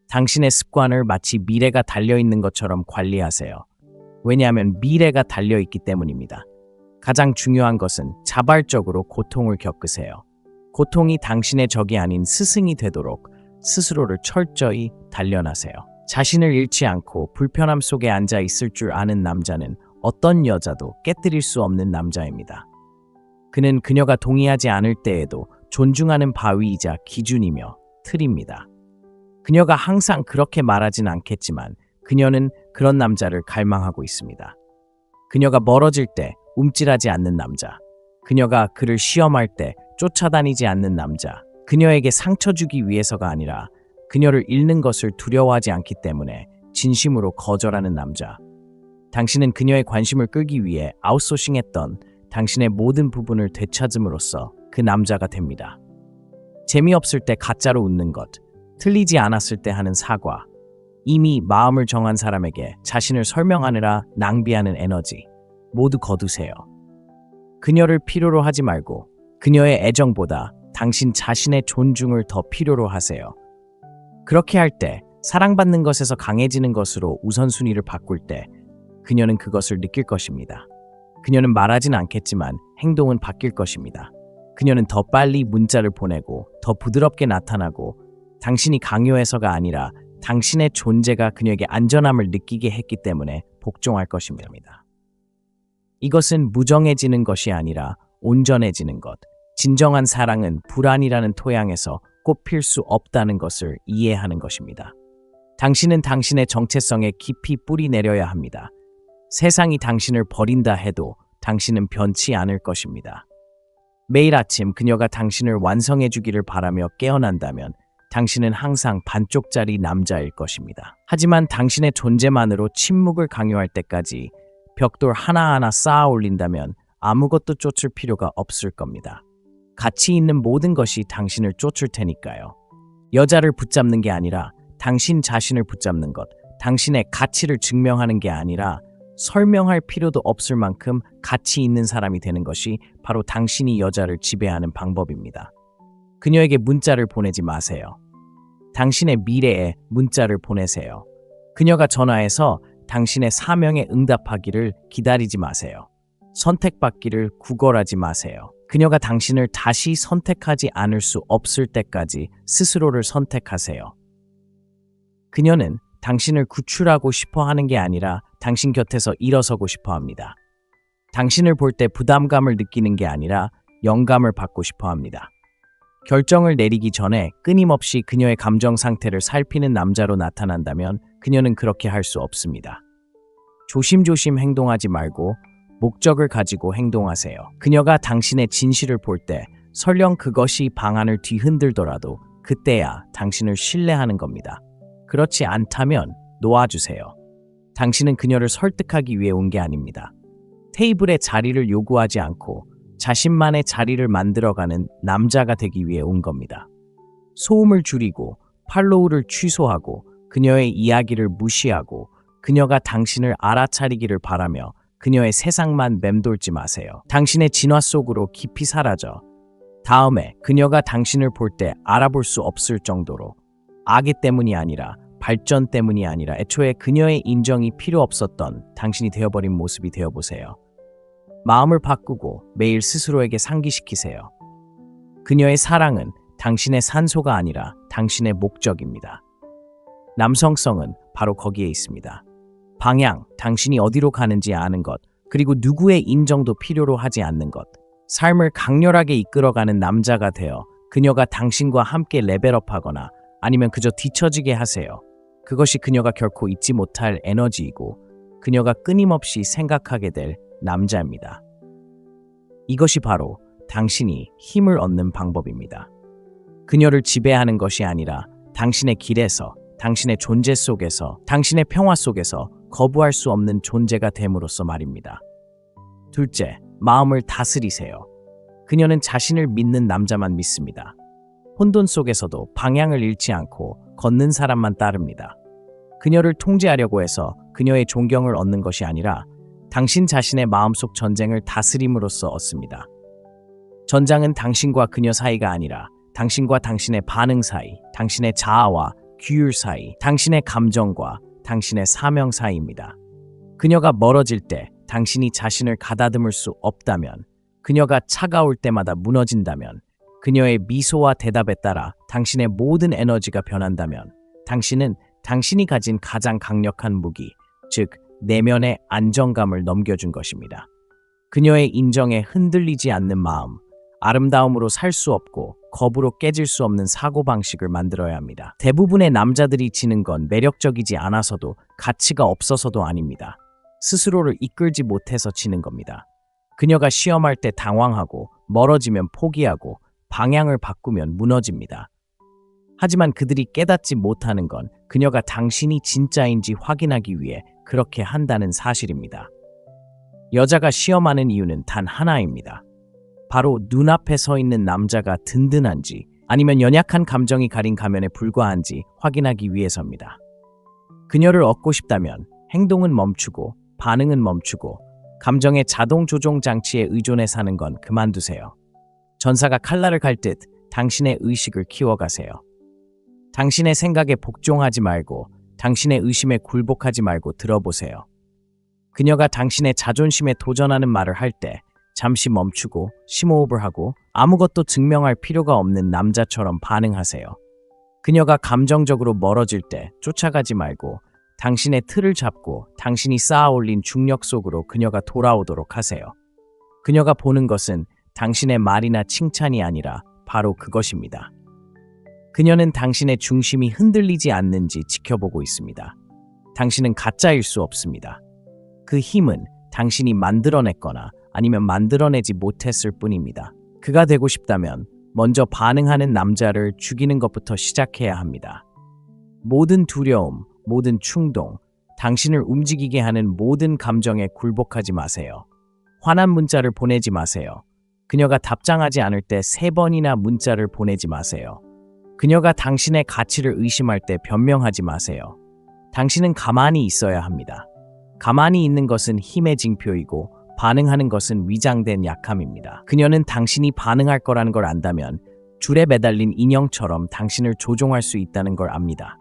당신의 습관을 마치 미래가 달려있는 것처럼 관리하세요. 왜냐하면 미래가 달려있기 때문입니다. 가장 중요한 것은 자발적으로 고통을 겪으세요. 고통이 당신의 적이 아닌 스승이 되도록 스스로를 철저히 단련하세요. 자신을 잃지 않고 불편함 속에 앉아 있을 줄 아는 남자는 어떤 여자도 깨뜨릴 수 없는 남자입니다. 그는 그녀가 동의하지 않을 때에도 존중하는 바위이자 기준이며 틀입니다. 그녀가 항상 그렇게 말하진 않겠지만 그녀는 그런 남자를 갈망하고 있습니다. 그녀가 멀어질 때 움찔하지 않는 남자, 그녀가 그를 시험할 때 쫓아다니지 않는 남자, 그녀에게 상처 주기 위해서가 아니라 그녀를 잃는 것을 두려워하지 않기 때문에 진심으로 거절하는 남자. 당신은 그녀의 관심을 끌기 위해 아웃소싱했던 당신의 모든 부분을 되찾음으로써 그 남자가 됩니다. 재미없을 때 가짜로 웃는 것, 틀리지 않았을 때 하는 사과, 이미 마음을 정한 사람에게 자신을 설명하느라 낭비하는 에너지 모두 거두세요. 그녀를 필요로 하지 말고 그녀의 애정보다 당신 자신의 존중을 더 필요로 하세요. 그렇게 할 때 사랑받는 것에서 강해지는 것으로 우선순위를 바꿀 때 그녀는 그것을 느낄 것입니다. 그녀는 말하진 않겠지만 행동은 바뀔 것입니다. 그녀는 더 빨리 문자를 보내고 더 부드럽게 나타나고 당신이 강요해서가 아니라 당신의 존재가 그녀에게 안전함을 느끼게 했기 때문에 복종할 것입니다. 이것은 무정해지는 것이 아니라 온전해지는 것. 진정한 사랑은 불안이라는 토양에서 꽃필 수 없다는 것을 이해하는 것입니다. 당신은 당신의 정체성에 깊이 뿌리 내려야 합니다. 세상이 당신을 버린다 해도 당신은 변치 않을 것입니다. 매일 아침 그녀가 당신을 완성해 주기를 바라며 깨어난다면 당신은 항상 반쪽짜리 남자일 것입니다. 하지만 당신의 존재만으로 침묵을 강요할 때까지 벽돌 하나하나 쌓아 올린다면 아무것도 쫓을 필요가 없을 겁니다. 가치 있는 모든 것이 당신을 쫓을 테니까요. 여자를 붙잡는 게 아니라 당신 자신을 붙잡는 것, 당신의 가치를 증명하는 게 아니라 설명할 필요도 없을 만큼 가치 있는 사람이 되는 것이 바로 당신이 여자를 지배하는 방법입니다. 그녀에게 문자를 보내지 마세요. 당신의 미래에 문자를 보내세요. 그녀가 전화해서 당신의 사명에 응답하기를 기다리지 마세요. 선택받기를 구걸하지 마세요. 그녀가 당신을 다시 선택하지 않을 수 없을 때까지 스스로를 선택하세요. 그녀는 당신을 구출하고 싶어 하는 게 아니라 당신 곁에서 일어서고 싶어 합니다. 당신을 볼 때 부담감을 느끼는 게 아니라 영감을 받고 싶어 합니다. 결정을 내리기 전에 끊임없이 그녀의 감정 상태를 살피는 남자로 나타난다면 그녀는 그렇게 할 수 없습니다. 조심조심 행동하지 말고 목적을 가지고 행동하세요. 그녀가 당신의 진실을 볼 때 설령 그것이 방안을 뒤흔들더라도 그때야 당신을 신뢰하는 겁니다. 그렇지 않다면 놓아주세요. 당신은 그녀를 설득하기 위해 온 게 아닙니다. 테이블에 자리를 요구하지 않고 자신만의 자리를 만들어가는 남자가 되기 위해 온 겁니다. 소음을 줄이고 팔로우를 취소하고 그녀의 이야기를 무시하고 그녀가 당신을 알아차리기를 바라며 그녀의 세상만 맴돌지 마세요. 당신의 진화 속으로 깊이 사라져 다음에 그녀가 당신을 볼 때 알아볼 수 없을 정도로 악의 때문이 아니라 발전 때문이 아니라 애초에 그녀의 인정이 필요 없었던 당신이 되어버린 모습이 되어보세요. 마음을 바꾸고 매일 스스로에게 상기시키세요. 그녀의 사랑은 당신의 산소가 아니라 당신의 목적입니다. 남성성은 바로 거기에 있습니다. 방향, 당신이 어디로 가는지 아는 것, 그리고 누구의 인정도 필요로 하지 않는 것. 삶을 강렬하게 이끌어가는 남자가 되어 그녀가 당신과 함께 레벨업하거나 아니면 그저 뒤처지게 하세요. 그것이 그녀가 결코 잊지 못할 에너지이고 그녀가 끊임없이 생각하게 될 남자입니다. 이것이 바로 당신이 힘을 얻는 방법입니다. 그녀를 지배하는 것이 아니라 당신의 길에서, 당신의 존재 속에서, 당신의 평화 속에서 거부할 수 없는 존재가 됨으로써 말입니다. 둘째, 마음을 다스리세요. 그녀는 자신을 믿는 남자만 믿습니다. 혼돈 속에서도 방향을 잃지 않고 걷는 사람만 따릅니다. 그녀를 통제하려고 해서 그녀의 존경을 얻는 것이 아니라 당신 자신의 마음속 전쟁을 다스림으로써 얻습니다. 전장은 당신과 그녀 사이가 아니라 당신과 당신의 반응 사이, 당신의 자아와 규율 사이, 당신의 감정과 당신의 사명 사이입니다. 그녀가 멀어질 때 당신이 자신을 가다듬을 수 없다면, 그녀가 차가울 때마다 무너진다면, 그녀의 미소와 대답에 따라 당신의 모든 에너지가 변한다면 당신은 당신이 가진 가장 강력한 무기, 즉 내면의 안정감을 넘겨준 것입니다. 그녀의 인정에 흔들리지 않는 마음, 아름다움으로 살 수 없고 겁으로 깨질 수 없는 사고방식을 만들어야 합니다. 대부분의 남자들이 지는 건 매력적이지 않아서도 가치가 없어서도 아닙니다. 스스로를 이끌지 못해서 지는 겁니다. 그녀가 시험할 때 당황하고 멀어지면 포기하고 방향을 바꾸면 무너집니다. 하지만 그들이 깨닫지 못하는 건 그녀가 당신이 진짜인지 확인하기 위해 그렇게 한다는 사실입니다. 여자가 시험하는 이유는 단 하나입니다. 바로 눈앞에 서 있는 남자가 든든한지 아니면 연약한 감정이 가린 가면에 불과한지 확인하기 위해서입니다. 그녀를 얻고 싶다면 행동은 멈추고 반응은 멈추고 감정의 자동 조종 장치에 의존해 사는 건 그만두세요. 전사가 칼날을 갈듯 당신의 의식을 키워가세요. 당신의 생각에 복종하지 말고 당신의 의심에 굴복하지 말고 들어보세요. 그녀가 당신의 자존심에 도전하는 말을 할 때 잠시 멈추고 심호흡을 하고 아무것도 증명할 필요가 없는 남자처럼 반응하세요. 그녀가 감정적으로 멀어질 때 쫓아가지 말고 당신의 틀을 잡고 당신이 쌓아올린 중력 속으로 그녀가 돌아오도록 하세요. 그녀가 보는 것은 당신의 말이나 칭찬이 아니라 바로 그것입니다. 그녀는 당신의 중심이 흔들리지 않는지 지켜보고 있습니다. 당신은 가짜일 수 없습니다. 그 힘은 당신이 만들어냈거나 아니면 만들어내지 못했을 뿐입니다. 그가 되고 싶다면 먼저 반응하는 남자를 죽이는 것부터 시작해야 합니다. 모든 두려움, 모든 충동, 당신을 움직이게 하는 모든 감정에 굴복하지 마세요. 화난 문자를 보내지 마세요. 그녀가 답장하지 않을 때 3번이나 문자를 보내지 마세요. 그녀가 당신의 가치를 의심할 때 변명하지 마세요. 당신은 가만히 있어야 합니다. 가만히 있는 것은 힘의 징표이고 반응하는 것은 위장된 약함입니다. 그녀는 당신이 반응할 거라는 걸 안다면 줄에 매달린 인형처럼 당신을 조종할 수 있다는 걸 압니다.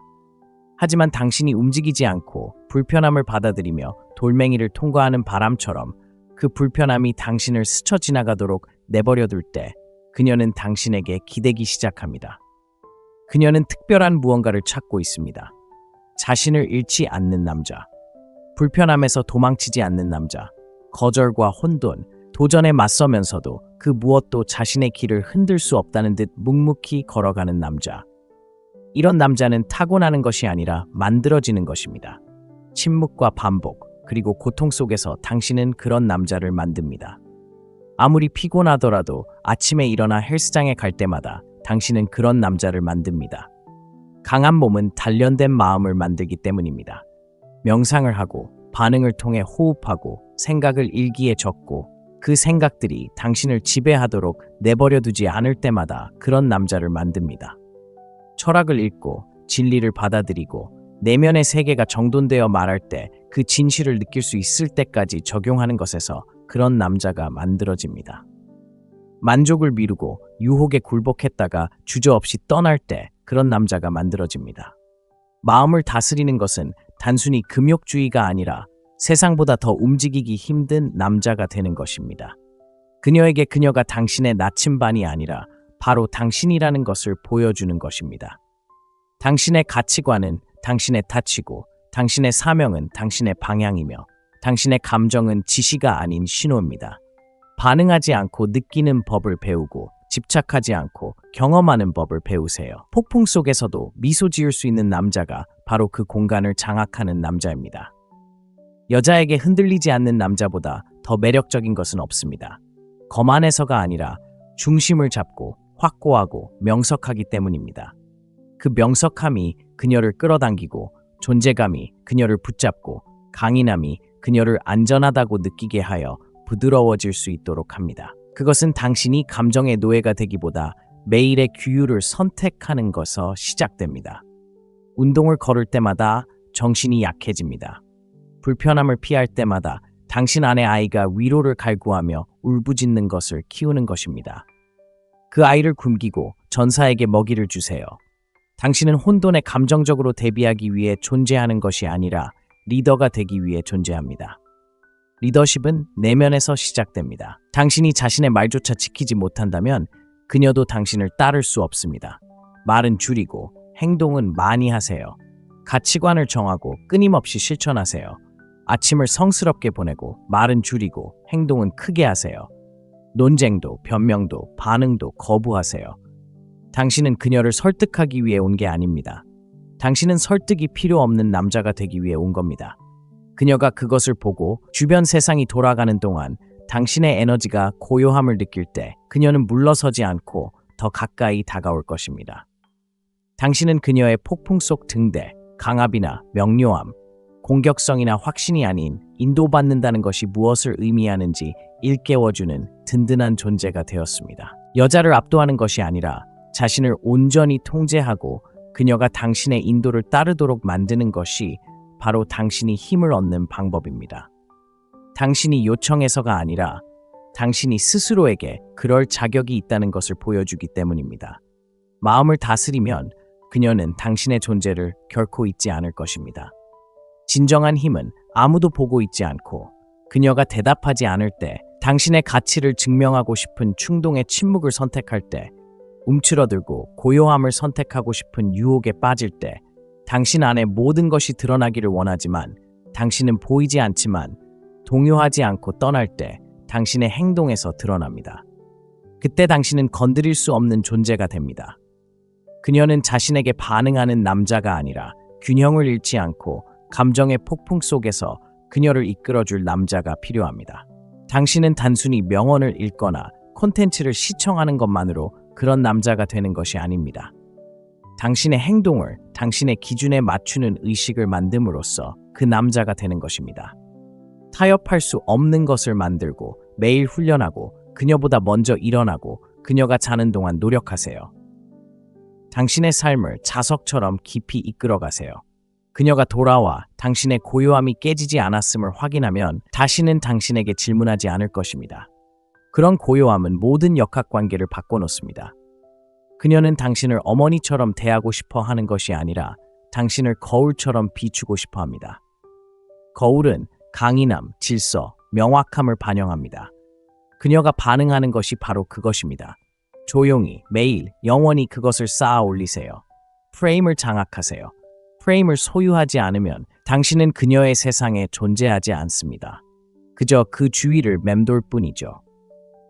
하지만 당신이 움직이지 않고 불편함을 받아들이며 돌멩이를 통과하는 바람처럼 그 불편함이 당신을 스쳐 지나가도록 내버려둘 때 그녀는 당신에게 기대기 시작합니다. 그녀는 특별한 무언가를 찾고 있습니다. 자신을 잃지 않는 남자, 불편함에서 도망치지 않는 남자, 거절과 혼돈, 도전에 맞서면서도 그 무엇도 자신의 길을 흔들 수 없다는 듯 묵묵히 걸어가는 남자. 이런 남자는 타고나는 것이 아니라 만들어지는 것입니다. 침묵과 반복, 그리고 고통 속에서 당신은 그런 남자를 만듭니다. 아무리 피곤하더라도 아침에 일어나 헬스장에 갈 때마다 당신은 그런 남자를 만듭니다. 강한 몸은 단련된 마음을 만들기 때문입니다. 명상을 하고 반응을 통해 호흡하고 생각을 일기에 적고 그 생각들이 당신을 지배하도록 내버려두지 않을 때마다 그런 남자를 만듭니다. 철학을 읽고 진리를 받아들이고 내면의 세계가 정돈되어 말할 때 그 진실을 느낄 수 있을 때까지 적용하는 것에서 그런 남자가 만들어집니다. 만족을 미루고 유혹에 굴복했다가 주저없이 떠날 때 그런 남자가 만들어집니다. 마음을 다스리는 것은 단순히 금욕주의가 아니라 세상보다 더 움직이기 힘든 남자가 되는 것입니다. 그녀에게 그녀가 당신의 나침반이 아니라 바로 당신이라는 것을 보여주는 것입니다. 당신의 가치관은 당신의 타치고 당신의 사명은 당신의 방향이며 당신의 감정은 지시가 아닌 신호입니다. 반응하지 않고 느끼는 법을 배우고 집착하지 않고 경험하는 법을 배우세요. 폭풍 속에서도 미소 지을 수 있는 남자가 바로 그 공간을 장악하는 남자입니다. 여자에게 흔들리지 않는 남자보다 더 매력적인 것은 없습니다. 거만해서가 아니라 중심을 잡고 확고하고 명석하기 때문입니다. 그 명석함이 그녀를 끌어당기고 존재감이 그녀를 붙잡고 강인함이 그녀를 안전하다고 느끼게 하여 부드러워질 수 있도록 합니다. 그것은 당신이 감정의 노예가 되기보다 매일의 규율을 선택하는 것에서 시작됩니다. 운동을 걸을 때마다 정신이 약해집니다. 불편함을 피할 때마다 당신 안의 아이가 위로를 갈구하며 울부짖는 것을 키우는 것입니다. 그 아이를 굶기고 전사에게 먹이를 주세요. 당신은 혼돈에 감정적으로 대비하기 위해 존재하는 것이 아니라 리더가 되기 위해 존재합니다. 리더십은 내면에서 시작됩니다. 당신이 자신의 말조차 지키지 못한다면 그녀도 당신을 따를 수 없습니다. 말은 줄이고 행동은 많이 하세요. 가치관을 정하고 끊임없이 실천하세요. 아침을 성스럽게 보내고 말은 줄이고 행동은 크게 하세요. 논쟁도 변명도 반응도 거부하세요. 당신은 그녀를 설득하기 위해 온 게 아닙니다. 당신은 설득이 필요 없는 남자가 되기 위해 온 겁니다. 그녀가 그것을 보고 주변 세상이 돌아가는 동안 당신의 에너지가 고요함을 느낄 때 그녀는 물러서지 않고 더 가까이 다가올 것입니다. 당신은 그녀의 폭풍 속 등대, 강압이나 명료함, 공격성이나 확신이 아닌 인도받는다는 것이 무엇을 의미하는지 일깨워주는 든든한 존재가 되었습니다. 여자를 압도하는 것이 아니라 자신을 온전히 통제하고 그녀가 당신의 인도를 따르도록 만드는 것이 바로 당신이 힘을 얻는 방법입니다. 당신이 요청해서가 아니라 당신이 스스로에게 그럴 자격이 있다는 것을 보여주기 때문입니다. 마음을 다스리면 그녀는 당신의 존재를 결코 잊지 않을 것입니다. 진정한 힘은 아무도 보고 있지 않고 그녀가 대답하지 않을 때, 당신의 가치를 증명하고 싶은 충동의 침묵을 선택할 때, 움츠러들고 고요함을 선택하고 싶은 유혹에 빠질 때, 당신 안에 모든 것이 드러나기를 원하지만 당신은 보이지 않지만 동요하지 않고 떠날 때 당신의 행동에서 드러납니다. 그때 당신은 건드릴 수 없는 존재가 됩니다. 그녀는 자신에게 반응하는 남자가 아니라 균형을 잃지 않고 감정의 폭풍 속에서 그녀를 이끌어줄 남자가 필요합니다. 당신은 단순히 명언을 읽거나 콘텐츠를 시청하는 것만으로 그런 남자가 되는 것이 아닙니다. 당신의 행동을 당신의 기준에 맞추는 의식을 만듦으로써 그 남자가 되는 것입니다. 타협할 수 없는 것을 만들고 매일 훈련하고 그녀보다 먼저 일어나고 그녀가 자는 동안 노력하세요. 당신의 삶을 자석처럼 깊이 이끌어가세요. 그녀가 돌아와 당신의 고요함이 깨지지 않았음을 확인하면 다시는 당신에게 질문하지 않을 것입니다. 그런 고요함은 모든 역학관계를 바꿔놓습니다. 그녀는 당신을 어머니처럼 대하고 싶어 하는 것이 아니라 당신을 거울처럼 비추고 싶어 합니다. 거울은 강인함, 질서, 명확함을 반영합니다. 그녀가 반응하는 것이 바로 그것입니다. 조용히, 매일, 영원히 그것을 쌓아 올리세요. 프레임을 장악하세요. 프레임을 소유하지 않으면 당신은 그녀의 세상에 존재하지 않습니다. 그저 그 주위를 맴돌 뿐이죠.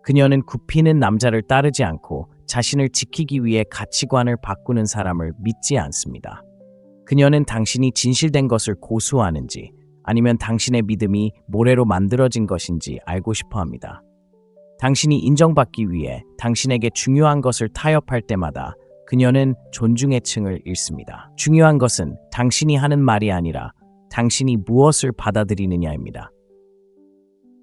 그녀는 굽히는 남자를 따르지 않고 자신을 지키기 위해 가치관을 바꾸는 사람을 믿지 않습니다. 그녀는 당신이 진실된 것을 고수하는지 아니면 당신의 믿음이 모래로 만들어진 것인지 알고 싶어 합니다. 당신이 인정받기 위해 당신에게 중요한 것을 타협할 때마다 그녀는 존중의 층을 잃습니다. 중요한 것은 당신이 하는 말이 아니라 당신이 무엇을 받아들이느냐입니다.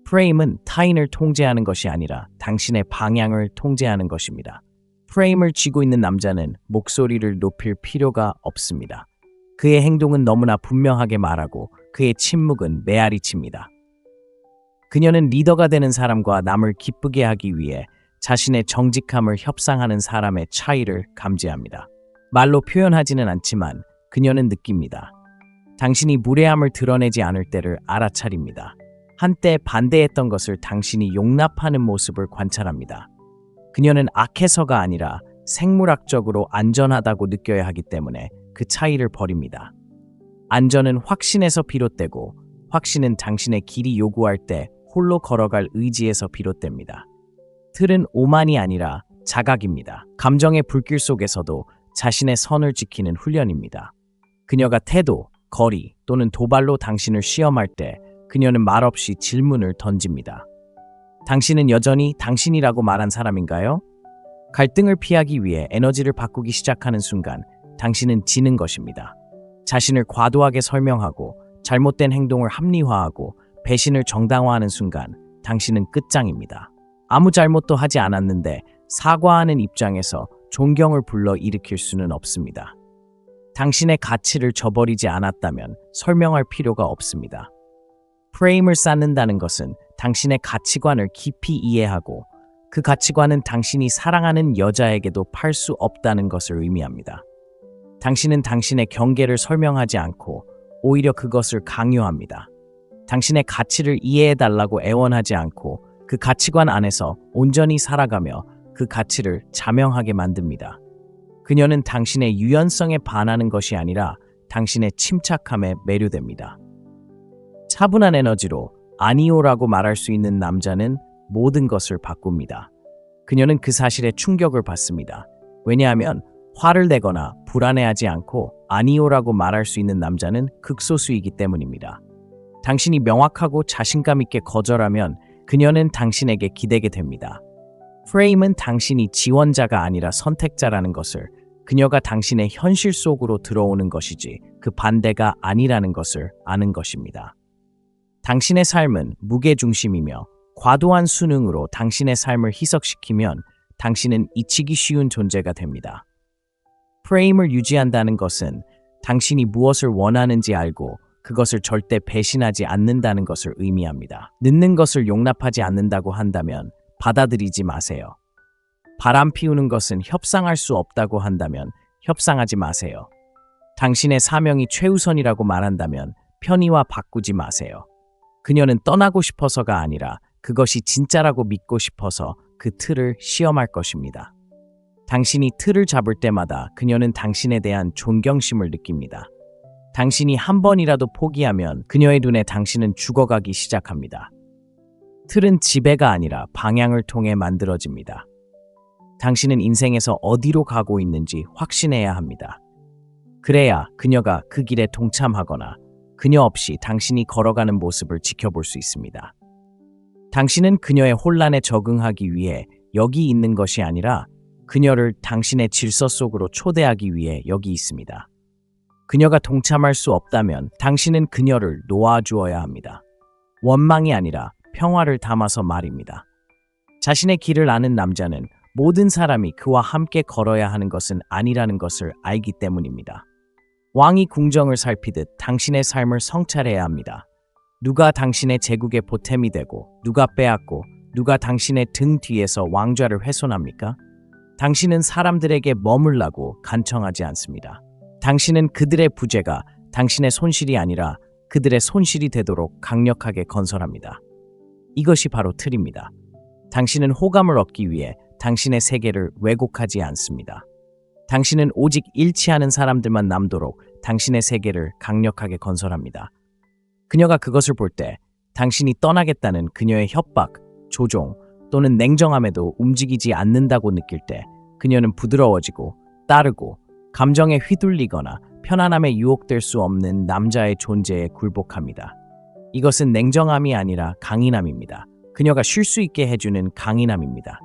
프레임은 타인을 통제하는 것이 아니라 당신의 방향을 통제하는 것입니다. 프레임을 쥐고 있는 남자는 목소리를 높일 필요가 없습니다. 그의 행동은 너무나 분명하게 말하고 그의 침묵은 메아리칩니다. 그녀는 리더가 되는 사람과 남을 기쁘게 하기 위해 자신의 정직함을 협상하는 사람의 차이를 감지합니다. 말로 표현하지는 않지만 그녀는 느낍니다. 당신이 무례함을 드러내지 않을 때를 알아차립니다. 한때 반대했던 것을 당신이 용납하는 모습을 관찰합니다. 그녀는 악해서가 아니라 생물학적으로 안전하다고 느껴야 하기 때문에 그 차이를 버립니다. 안전은 확신에서 비롯되고 확신은 당신의 길이 요구할 때 홀로 걸어갈 의지에서 비롯됩니다. 틀은 오만이 아니라 자각입니다. 감정의 불길 속에서도 자신의 선을 지키는 훈련입니다. 그녀가 태도, 거리 또는 도발로 당신을 시험할 때 그녀는 말없이 질문을 던집니다. 당신은 여전히 당신이라고 말한 사람인가요? 갈등을 피하기 위해 에너지를 바꾸기 시작하는 순간 당신은 지는 것입니다. 자신을 과도하게 설명하고 잘못된 행동을 합리화하고 배신을 정당화하는 순간 당신은 끝장입니다. 아무 잘못도 하지 않았는데 사과하는 입장에서 존경을 불러일으킬 수는 없습니다. 당신의 가치를 저버리지 않았다면 설명할 필요가 없습니다. 프레임을 쌓는다는 것은 당신의 가치관을 깊이 이해하고 그 가치관은 당신이 사랑하는 여자에게도 팔 수 없다는 것을 의미합니다. 당신은 당신의 경계를 설명하지 않고 오히려 그것을 강요합니다. 당신의 가치를 이해해달라고 애원하지 않고 그 가치관 안에서 온전히 살아가며 그 가치를 자명하게 만듭니다. 그녀는 당신의 유연성에 반하는 것이 아니라 당신의 침착함에 매료됩니다. 차분한 에너지로 아니오라고 말할 수 있는 남자는 모든 것을 바꿉니다. 그녀는 그 사실에 충격을 받습니다. 왜냐하면 화를 내거나 불안해하지 않고 아니오라고 말할 수 있는 남자는 극소수이기 때문입니다. 당신이 명확하고 자신감 있게 거절하면 그녀는 당신에게 기대게 됩니다. 프레임은 당신이 지원자가 아니라 선택자라는 것을 그녀가 당신의 현실 속으로 들어오는 것이지 그 반대가 아니라는 것을 아는 것입니다. 당신의 삶은 무게중심이며 과도한 수능으로 당신의 삶을 희석시키면 당신은 잊히기 쉬운 존재가 됩니다. 프레임을 유지한다는 것은 당신이 무엇을 원하는지 알고 그것을 절대 배신하지 않는다는 것을 의미합니다. 늦는 것을 용납하지 않는다고 한다면 받아들이지 마세요. 바람 피우는 것은 협상할 수 없다고 한다면 협상하지 마세요. 당신의 사명이 최우선이라고 말한다면 편의와 바꾸지 마세요. 그녀는 떠나고 싶어서가 아니라 그것이 진짜라고 믿고 싶어서 그 틀을 시험할 것입니다. 당신이 틀을 잡을 때마다 그녀는 당신에 대한 존경심을 느낍니다. 당신이 한 번이라도 포기하면 그녀의 눈에 당신은 죽어가기 시작합니다. 틀은 지배가 아니라 방향을 통해 만들어집니다. 당신은 인생에서 어디로 가고 있는지 확신해야 합니다. 그래야 그녀가 그 길에 동참하거나 그녀 없이 당신이 걸어가는 모습을 지켜볼 수 있습니다. 당신은 그녀의 혼란에 적응하기 위해 여기 있는 것이 아니라 그녀를 당신의 질서 속으로 초대하기 위해 여기 있습니다. 그녀가 동참할 수 없다면 당신은 그녀를 놓아주어야 합니다. 원망이 아니라 평화를 담아서 말입니다. 자신의 길을 아는 남자는 모든 사람이 그와 함께 걸어야 하는 것은 아니라는 것을 알기 때문입니다. 왕이 궁정을 살피듯 당신의 삶을 성찰해야 합니다. 누가 당신의 제국의 보탬이 되고 누가 빼앗고 누가 당신의 등 뒤에서 왕좌를 훼손합니까? 당신은 사람들에게 머물라고 간청하지 않습니다. 당신은 그들의 부재가 당신의 손실이 아니라 그들의 손실이 되도록 강력하게 건설합니다. 이것이 바로 틀입니다. 당신은 호감을 얻기 위해 당신의 세계를 왜곡하지 않습니다. 당신은 오직 일치하는 사람들만 남도록 당신의 세계를 강력하게 건설합니다. 그녀가 그것을 볼 때 당신이 떠나겠다는 그녀의 협박, 조종 또는 냉정함에도 움직이지 않는다고 느낄 때 그녀는 부드러워지고 따르고 감정에 휘둘리거나 편안함에 유혹될 수 없는 남자의 존재에 굴복합니다. 이것은 냉정함이 아니라 강인함입니다. 그녀가 쉴 수 있게 해주는 강인함입니다.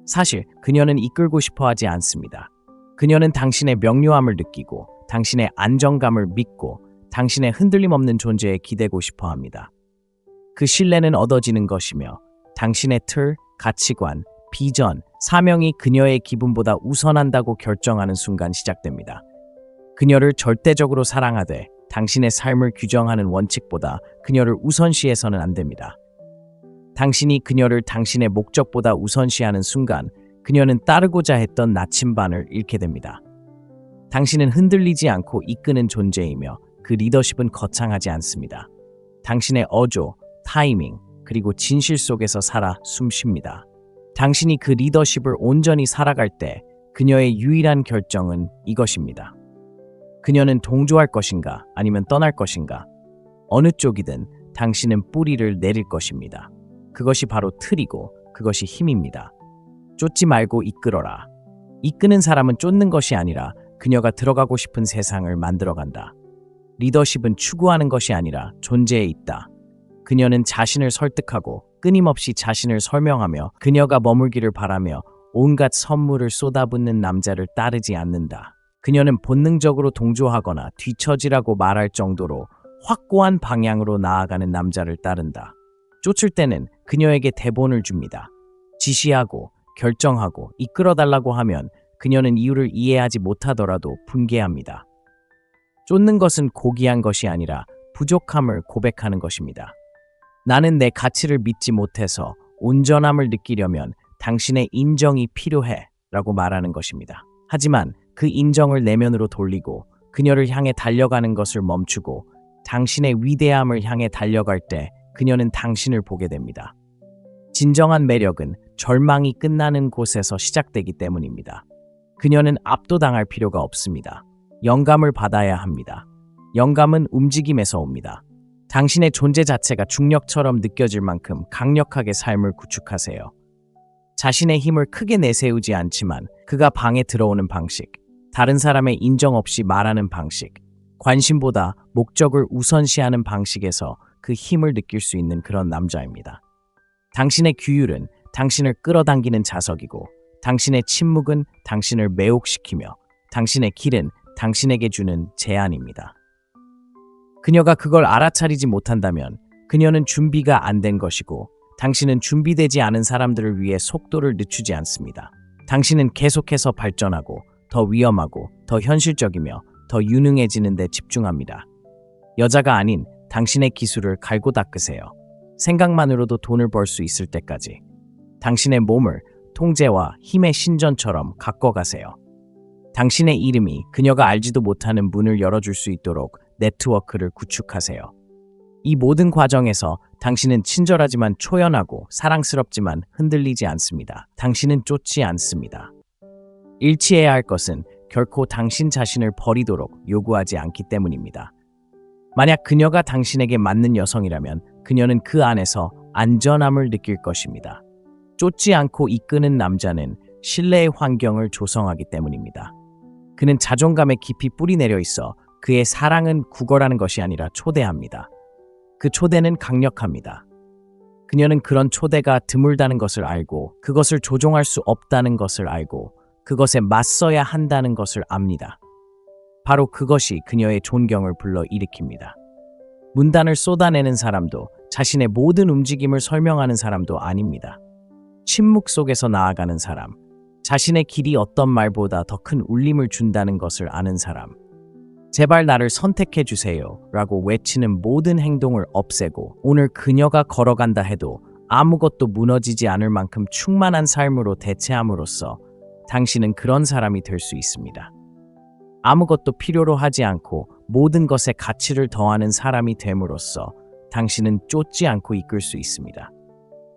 사실 그녀는 이끌고 싶어 하지 않습니다. 그녀는 당신의 명료함을 느끼고 당신의 안정감을 믿고 당신의 흔들림 없는 존재에 기대고 싶어 합니다. 그 신뢰는 얻어지는 것이며 당신의 틀, 가치관, 비전, 사명이 그녀의 기분보다 우선한다고 결정하는 순간 시작됩니다. 그녀를 절대적으로 사랑하되 당신의 삶을 규정하는 원칙보다 그녀를 우선시해서는 안 됩니다. 당신이 그녀를 당신의 목적보다 우선시하는 순간 그녀는 따르고자 했던 나침반을 잃게 됩니다. 당신은 흔들리지 않고 이끄는 존재이며 그 리더십은 거창하지 않습니다. 당신의 어조, 타이밍, 그리고 진실 속에서 살아 숨쉽니다. 당신이 그 리더십을 온전히 살아갈 때 그녀의 유일한 결정은 이것입니다. 그녀는 동조할 것인가 아니면 떠날 것인가? 어느 쪽이든 당신은 뿌리를 내릴 것입니다. 그것이 바로 틀이고 그것이 힘입니다. 쫓지 말고 이끌어라. 이끄는 사람은 쫓는 것이 아니라 그녀가 들어가고 싶은 세상을 만들어간다. 리더십은 추구하는 것이 아니라 존재에 있다. 그녀는 자신을 설득하고 끊임없이 자신을 설명하며 그녀가 머물기를 바라며 온갖 선물을 쏟아붓는 남자를 따르지 않는다. 그녀는 본능적으로 동조하거나 뒤처지라고 말할 정도로 확고한 방향으로 나아가는 남자를 따른다. 쫓을 때는 그녀에게 대본을 줍니다. 지시하고 결정하고 이끌어달라고 하면 그녀는 이유를 이해하지 못하더라도 분개합니다. 쫓는 것은 고귀한 것이 아니라 부족함을 고백하는 것입니다. 나는 내 가치를 믿지 못해서 온전함을 느끼려면 당신의 인정이 필요해 라고 말하는 것입니다. 하지만 그 인정을 내면으로 돌리고 그녀를 향해 달려가는 것을 멈추고 당신의 위대함을 향해 달려갈 때 그녀는 당신을 보게 됩니다. 진정한 매력은 절망이 끝나는 곳에서 시작되기 때문입니다. 그녀는 압도당할 필요가 없습니다. 영감을 받아야 합니다. 영감은 움직임에서 옵니다. 당신의 존재 자체가 중력처럼 느껴질 만큼 강력하게 삶을 구축하세요. 자신의 힘을 크게 내세우지 않지만 그가 방에 들어오는 방식, 다른 사람의 인정 없이 말하는 방식, 관심보다 목적을 우선시하는 방식에서 그 힘을 느낄 수 있는 그런 남자입니다. 당신의 규율은 당신을 끌어당기는 자석이고 당신의 침묵은 당신을 매혹시키며 당신의 길은 당신에게 주는 제안입니다. 그녀가 그걸 알아차리지 못한다면 그녀는 준비가 안 된 것이고 당신은 준비되지 않은 사람들을 위해 속도를 늦추지 않습니다. 당신은 계속해서 발전하고 더 위험하고 더 현실적이며 더 유능해지는 데 집중합니다. 여자가 아닌 당신의 기술을 갈고 닦으세요. 생각만으로도 돈을 벌 수 있을 때까지. 당신의 몸을 통제와 힘의 신전처럼 가꿔가세요. 당신의 이름이 그녀가 알지도 못하는 문을 열어줄 수 있도록 네트워크를 구축하세요. 이 모든 과정에서 당신은 친절하지만 초연하고 사랑스럽지만 흔들리지 않습니다. 당신은 쫓지 않습니다. 일치해야 할 것은 결코 당신 자신을 버리도록 요구하지 않기 때문입니다. 만약 그녀가 당신에게 맞는 여성이라면 그녀는 그 안에서 안전함을 느낄 것입니다. 쫓지 않고 이끄는 남자는 신뢰의 환경을 조성하기 때문입니다. 그는 자존감에 깊이 뿌리 내려 있어 그의 사랑은 구걸하는 것이 아니라 초대합니다. 그 초대는 강력합니다. 그녀는 그런 초대가 드물다는 것을 알고 그것을 조종할 수 없다는 것을 알고 그것에 맞서야 한다는 것을 압니다. 바로 그것이 그녀의 존경을 불러일으킵니다. 문단을 쏟아내는 사람도 자신의 모든 움직임을 설명하는 사람도 아닙니다. 침묵 속에서 나아가는 사람, 자신의 길이 어떤 말보다 더 큰 울림을 준다는 것을 아는 사람, 제발 나를 선택해 주세요 라고 외치는 모든 행동을 없애고 오늘 그녀가 걸어간다 해도 아무것도 무너지지 않을 만큼 충만한 삶으로 대체함으로써 당신은 그런 사람이 될 수 있습니다. 아무것도 필요로 하지 않고 모든 것에 가치를 더하는 사람이 됨으로써 당신은 쫓지 않고 이끌 수 있습니다.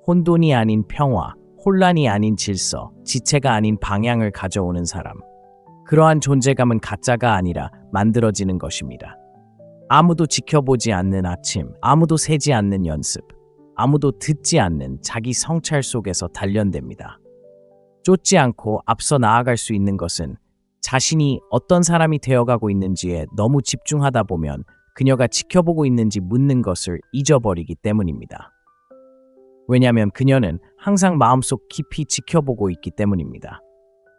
혼돈이 아닌 평화, 혼란이 아닌 질서, 지체가 아닌 방향을 가져오는 사람. 그러한 존재감은 가짜가 아니라 만들어지는 것입니다. 아무도 지켜보지 않는 아침, 아무도 세지 않는 연습, 아무도 듣지 않는 자기 성찰 속에서 단련됩니다. 쫓지 않고 앞서 나아갈 수 있는 것은 자신이 어떤 사람이 되어가고 있는지에 너무 집중하다 보면 그녀가 지켜보고 있는지 묻는 것을 잊어버리기 때문입니다. 왜냐하면 그녀는 항상 마음속 깊이 지켜보고 있기 때문입니다.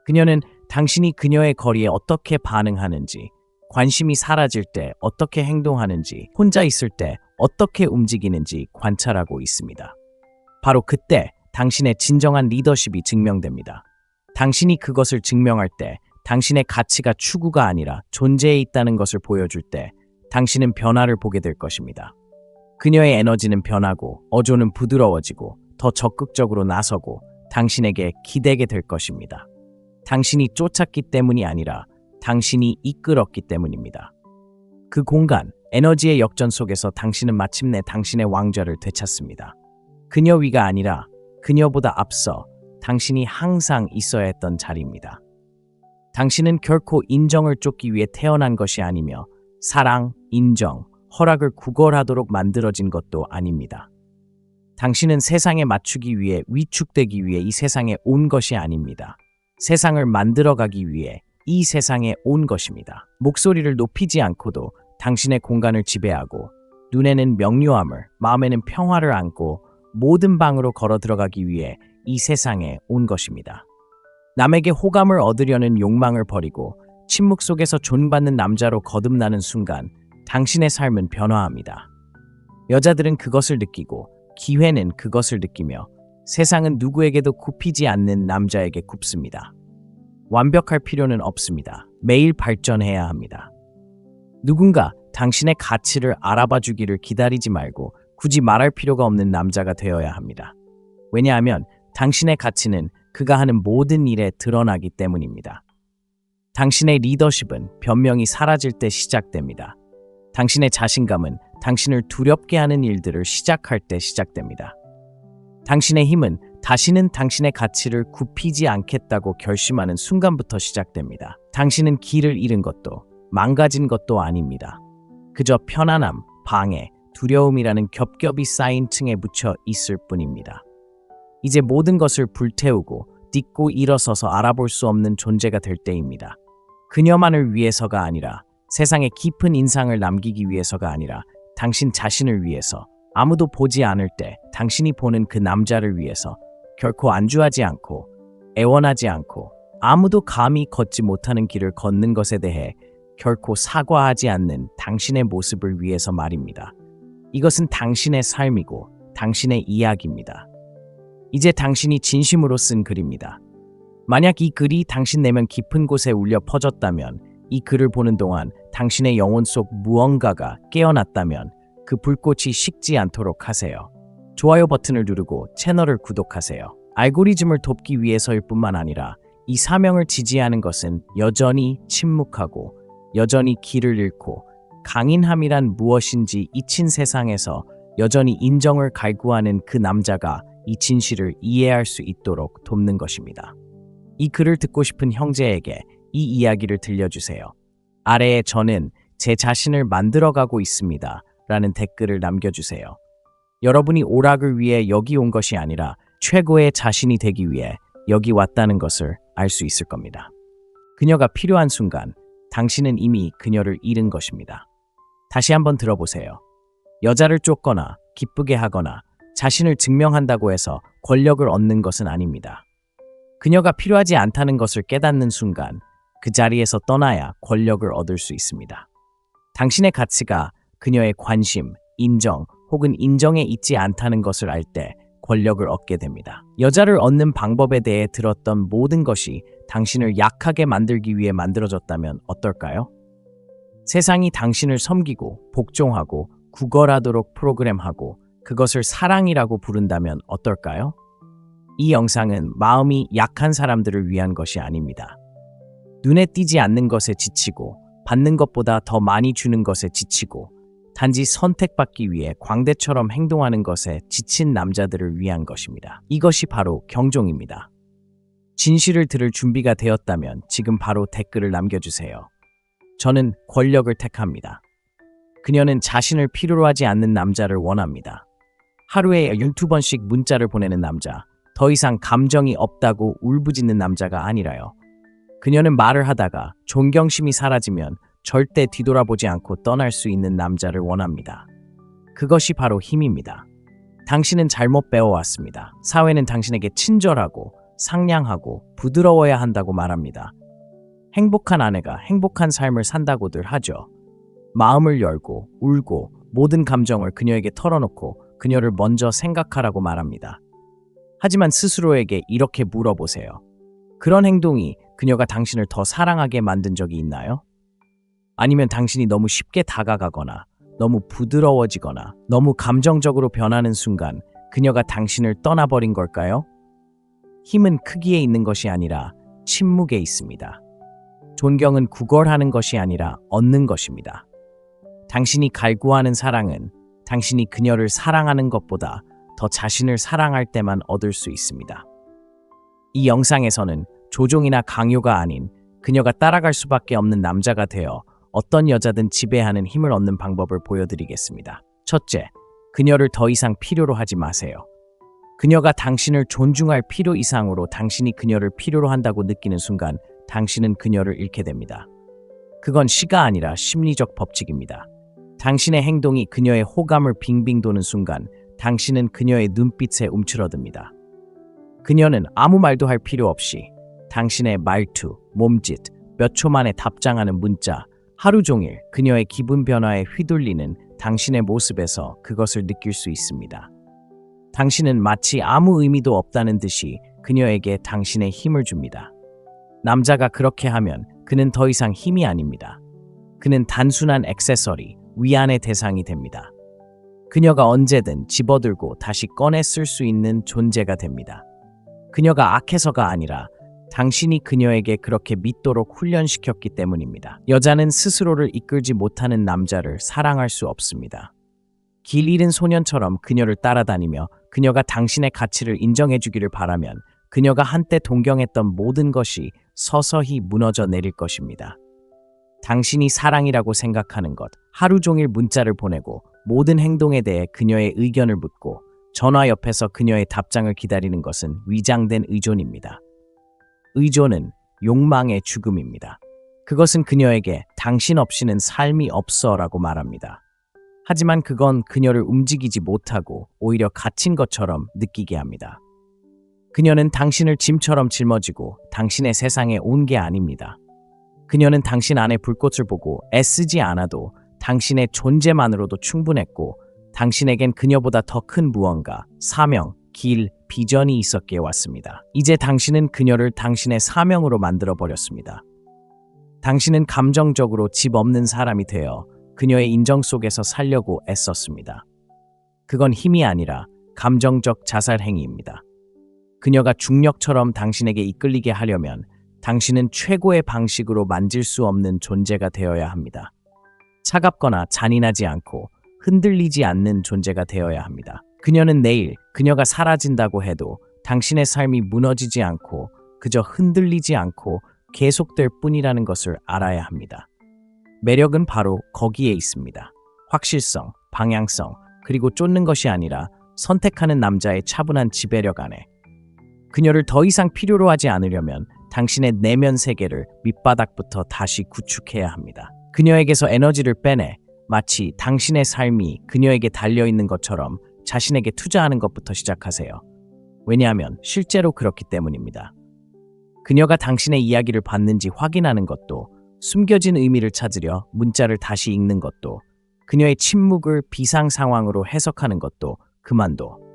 그녀는 당신이 그녀의 거리에 어떻게 반응하는지, 관심이 사라질 때 어떻게 행동하는지, 혼자 있을 때 어떻게 움직이는지 관찰하고 있습니다. 바로 그때 당신의 진정한 리더십이 증명됩니다. 당신이 그것을 증명할 때 당신의 가치가 추구가 아니라 존재에 있다는 것을 보여줄 때 당신은 변화를 보게 될 것입니다. 그녀의 에너지는 변하고 어조는 부드러워지고 더 적극적으로 나서고 당신에게 기대게 될 것입니다. 당신이 쫓았기 때문이 아니라 당신이 이끌었기 때문입니다. 그 공간, 에너지의 역전 속에서 당신은 마침내 당신의 왕좌를 되찾습니다. 그녀 위가 아니라 그녀보다 앞서 당신이 항상 있어야 했던 자리입니다. 당신은 결코 인정을 쫓기 위해 태어난 것이 아니며 사랑, 인정, 허락을 구걸하도록 만들어진 것도 아닙니다. 당신은 세상에 맞추기 위해 위축되기 위해 이 세상에 온 것이 아닙니다. 세상을 만들어가기 위해 이 세상에 온 것입니다. 목소리를 높이지 않고도 당신의 공간을 지배하고 눈에는 명료함을, 마음에는 평화를 안고 모든 방으로 걸어 들어가기 위해 이 세상에 온 것입니다. 남에게 호감을 얻으려는 욕망을 버리고 침묵 속에서 존받는 남자로 거듭나는 순간 당신의 삶은 변화합니다. 여자들은 그것을 느끼고 기회는 그것을 느끼며 세상은 누구에게도 굽히지 않는 남자에게 굽습니다. 완벽할 필요는 없습니다. 매일 발전해야 합니다. 누군가 당신의 가치를 알아봐 주기를 기다리지 말고 굳이 말할 필요가 없는 남자가 되어야 합니다. 왜냐하면 당신의 가치는 그가 하는 모든 일에 드러나기 때문입니다. 당신의 리더십은 변명이 사라질 때 시작됩니다. 당신의 자신감은 당신을 두렵게 하는 일들을 시작할 때 시작됩니다. 당신의 힘은 다시는 당신의 가치를 굽히지 않겠다고 결심하는 순간부터 시작됩니다. 당신은 길을 잃은 것도 망가진 것도 아닙니다. 그저 편안함, 방해, 두려움이라는 겹겹이 쌓인 층에 묻혀 있을 뿐입니다. 이제 모든 것을 불태우고 딛고 일어서서 알아볼 수 없는 존재가 될 때입니다. 그녀만을 위해서가 아니라 세상에 깊은 인상을 남기기 위해서가 아니라 당신 자신을 위해서 아무도 보지 않을 때 당신이 보는 그 남자를 위해서 결코 안주하지 않고 애원하지 않고 아무도 감히 걷지 못하는 길을 걷는 것에 대해 결코 사과하지 않는 당신의 모습을 위해서 말입니다. 이것은 당신의 삶이고 당신의 이야기입니다. 이제 당신이 진심으로 쓴 글입니다. 만약 이 글이 당신 내면 깊은 곳에 울려 퍼졌다면, 이 글을 보는 동안 당신의 영혼 속 무언가가 깨어났다면 그 불꽃이 식지 않도록 하세요. 좋아요 버튼을 누르고 채널을 구독하세요. 알고리즘을 돕기 위해서일 뿐만 아니라 이 사명을 지지하는 것은 여전히 침묵하고 여전히 길을 잃고 강인함이란 무엇인지 잊힌 세상에서 여전히 인정을 갈구하는 그 남자가 이 진실을 이해할 수 있도록 돕는 것입니다. 이 글을 듣고 싶은 형제에게 이 이야기를 들려주세요. 아래에 저는 제 자신을 만들어가고 있습니다 라는 댓글을 남겨주세요. 여러분이 오락을 위해 여기 온 것이 아니라 최고의 자신이 되기 위해 여기 왔다는 것을 알 수 있을 겁니다. 그녀가 필요한 순간 당신은 이미 그녀를 잃은 것입니다. 다시 한번 들어보세요. 여자를 쫓거나 기쁘게 하거나 자신을 증명한다고 해서 권력을 얻는 것은 아닙니다. 그녀가 필요하지 않다는 것을 깨닫는 순간 그 자리에서 떠나야 권력을 얻을 수 있습니다. 당신의 가치가 그녀의 관심, 인정 혹은 인정에 있지 않다는 것을 알 때 권력을 얻게 됩니다. 여자를 얻는 방법에 대해 들었던 모든 것이 당신을 약하게 만들기 위해 만들어졌다면 어떨까요? 세상이 당신을 섬기고 복종하고 구걸하도록 프로그램하고 그것을 사랑이라고 부른다면 어떨까요? 이 영상은 마음이 약한 사람들을 위한 것이 아닙니다. 눈에 띄지 않는 것에 지치고 받는 것보다 더 많이 주는 것에 지치고 단지 선택받기 위해 광대처럼 행동하는 것에 지친 남자들을 위한 것입니다. 이것이 바로 경종입니다. 진실을 들을 준비가 되었다면 지금 바로 댓글을 남겨주세요. 저는 권력을 택합니다. 그녀는 자신을 필요로 하지 않는 남자를 원합니다. 하루에 12번씩 문자를 보내는 남자, 더 이상 감정이 없다고 울부짖는 남자가 아니라요. 그녀는 말을 하다가 존경심이 사라지면 절대 뒤돌아보지 않고 떠날 수 있는 남자를 원합니다. 그것이 바로 힘입니다. 당신은 잘못 배워왔습니다. 사회는 당신에게 친절하고 상냥하고 부드러워야 한다고 말합니다. 행복한 아내가 행복한 삶을 산다고들 하죠. 마음을 열고 울고 모든 감정을 그녀에게 털어놓고 그녀를 먼저 생각하라고 말합니다. 하지만 스스로에게 이렇게 물어보세요. 그런 행동이 그녀가 당신을 더 사랑하게 만든 적이 있나요? 아니면 당신이 너무 쉽게 다가가거나 너무 부드러워지거나 너무 감정적으로 변하는 순간 그녀가 당신을 떠나버린 걸까요? 힘은 크기에 있는 것이 아니라 침묵에 있습니다. 존경은 구걸하는 것이 아니라 얻는 것입니다. 당신이 갈구하는 사랑은 당신이 그녀를 사랑하는 것보다 더 자신을 사랑할 때만 얻을 수 있습니다. 이 영상에서는 조종이나 강요가 아닌 그녀가 따라갈 수밖에 없는 남자가 되어 어떤 여자든 지배하는 힘을 얻는 방법을 보여드리겠습니다. 첫째, 그녀를 더 이상 필요로 하지 마세요. 그녀가 당신을 존중할 필요 이상으로 당신이 그녀를 필요로 한다고 느끼는 순간 당신은 그녀를 잃게 됩니다. 그건 시가 아니라 심리적 법칙입니다. 당신의 행동이 그녀의 호감을 빙빙 도는 순간 당신은 그녀의 눈빛에 움츠러듭니다. 그녀는 아무 말도 할 필요 없이 당신의 말투, 몸짓, 몇 초 만에 답장하는 문자, 하루 종일 그녀의 기분 변화에 휘둘리는 당신의 모습에서 그것을 느낄 수 있습니다. 당신은 마치 아무 의미도 없다는 듯이 그녀에게 당신의 힘을 줍니다. 남자가 그렇게 하면 그는 더 이상 힘이 아닙니다. 그는 단순한 액세서리, 위안의 대상이 됩니다. 그녀가 언제든 집어들고 다시 꺼내 쓸 수 있는 존재가 됩니다. 그녀가 악해서가 아니라 당신이 그녀에게 그렇게 믿도록 훈련시켰기 때문입니다. 여자는 스스로를 이끌지 못하는 남자를 사랑할 수 없습니다. 길 잃은 소년처럼 그녀를 따라다니며 그녀가 당신의 가치를 인정해주기를 바라면 그녀가 한때 동경했던 모든 것이 서서히 무너져 내릴 것입니다. 당신이 사랑이라고 생각하는 것, 하루 종일 문자를 보내고 모든 행동에 대해 그녀의 의견을 묻고 전화 옆에서 그녀의 답장을 기다리는 것은 위장된 의존입니다. 의존은 욕망의 죽음입니다. 그것은 그녀에게 당신 없이는 삶이 없어라고 말합니다. 하지만 그건 그녀를 움직이지 못하고 오히려 갇힌 것처럼 느끼게 합니다. 그녀는 당신을 짐처럼 짊어지고 당신의 세상에 온 게 아닙니다. 그녀는 당신 안에 불꽃을 보고 애쓰지 않아도 당신의 존재만으로도 충분했고 당신에겐 그녀보다 더 큰 무언가, 사명, 길, 비전이 있었기에 왔습니다. 이제 당신은 그녀를 당신의 사명으로 만들어버렸습니다. 당신은 감정적으로 집 없는 사람이 되어 그녀의 인정 속에서 살려고 애썼습니다. 그건 힘이 아니라 감정적 자살 행위입니다. 그녀가 중력처럼 당신에게 이끌리게 하려면 당신은 최고의 방식으로 만질 수 없는 존재가 되어야 합니다. 차갑거나 잔인하지 않고 흔들리지 않는 존재가 되어야 합니다. 그녀는 내일 그녀가 사라진다고 해도 당신의 삶이 무너지지 않고 그저 흔들리지 않고 계속될 뿐이라는 것을 알아야 합니다. 매력은 바로 거기에 있습니다. 확실성, 방향성, 그리고 쫓는 것이 아니라 선택하는 남자의 차분한 지배력 안에. 그녀를 더 이상 필요로 하지 않으려면 당신의 내면 세계를 밑바닥부터 다시 구축해야 합니다. 그녀에게서 에너지를 빼내 마치 당신의 삶이 그녀에게 달려있는 것처럼 자신에게 투자하는 것부터 시작하세요. 왜냐하면 실제로 그렇기 때문입니다. 그녀가 당신의 이야기를 받는지 확인하는 것도, 숨겨진 의미를 찾으려 문자를 다시 읽는 것도, 그녀의 침묵을 비상 상황으로 해석하는 것도 그만둬.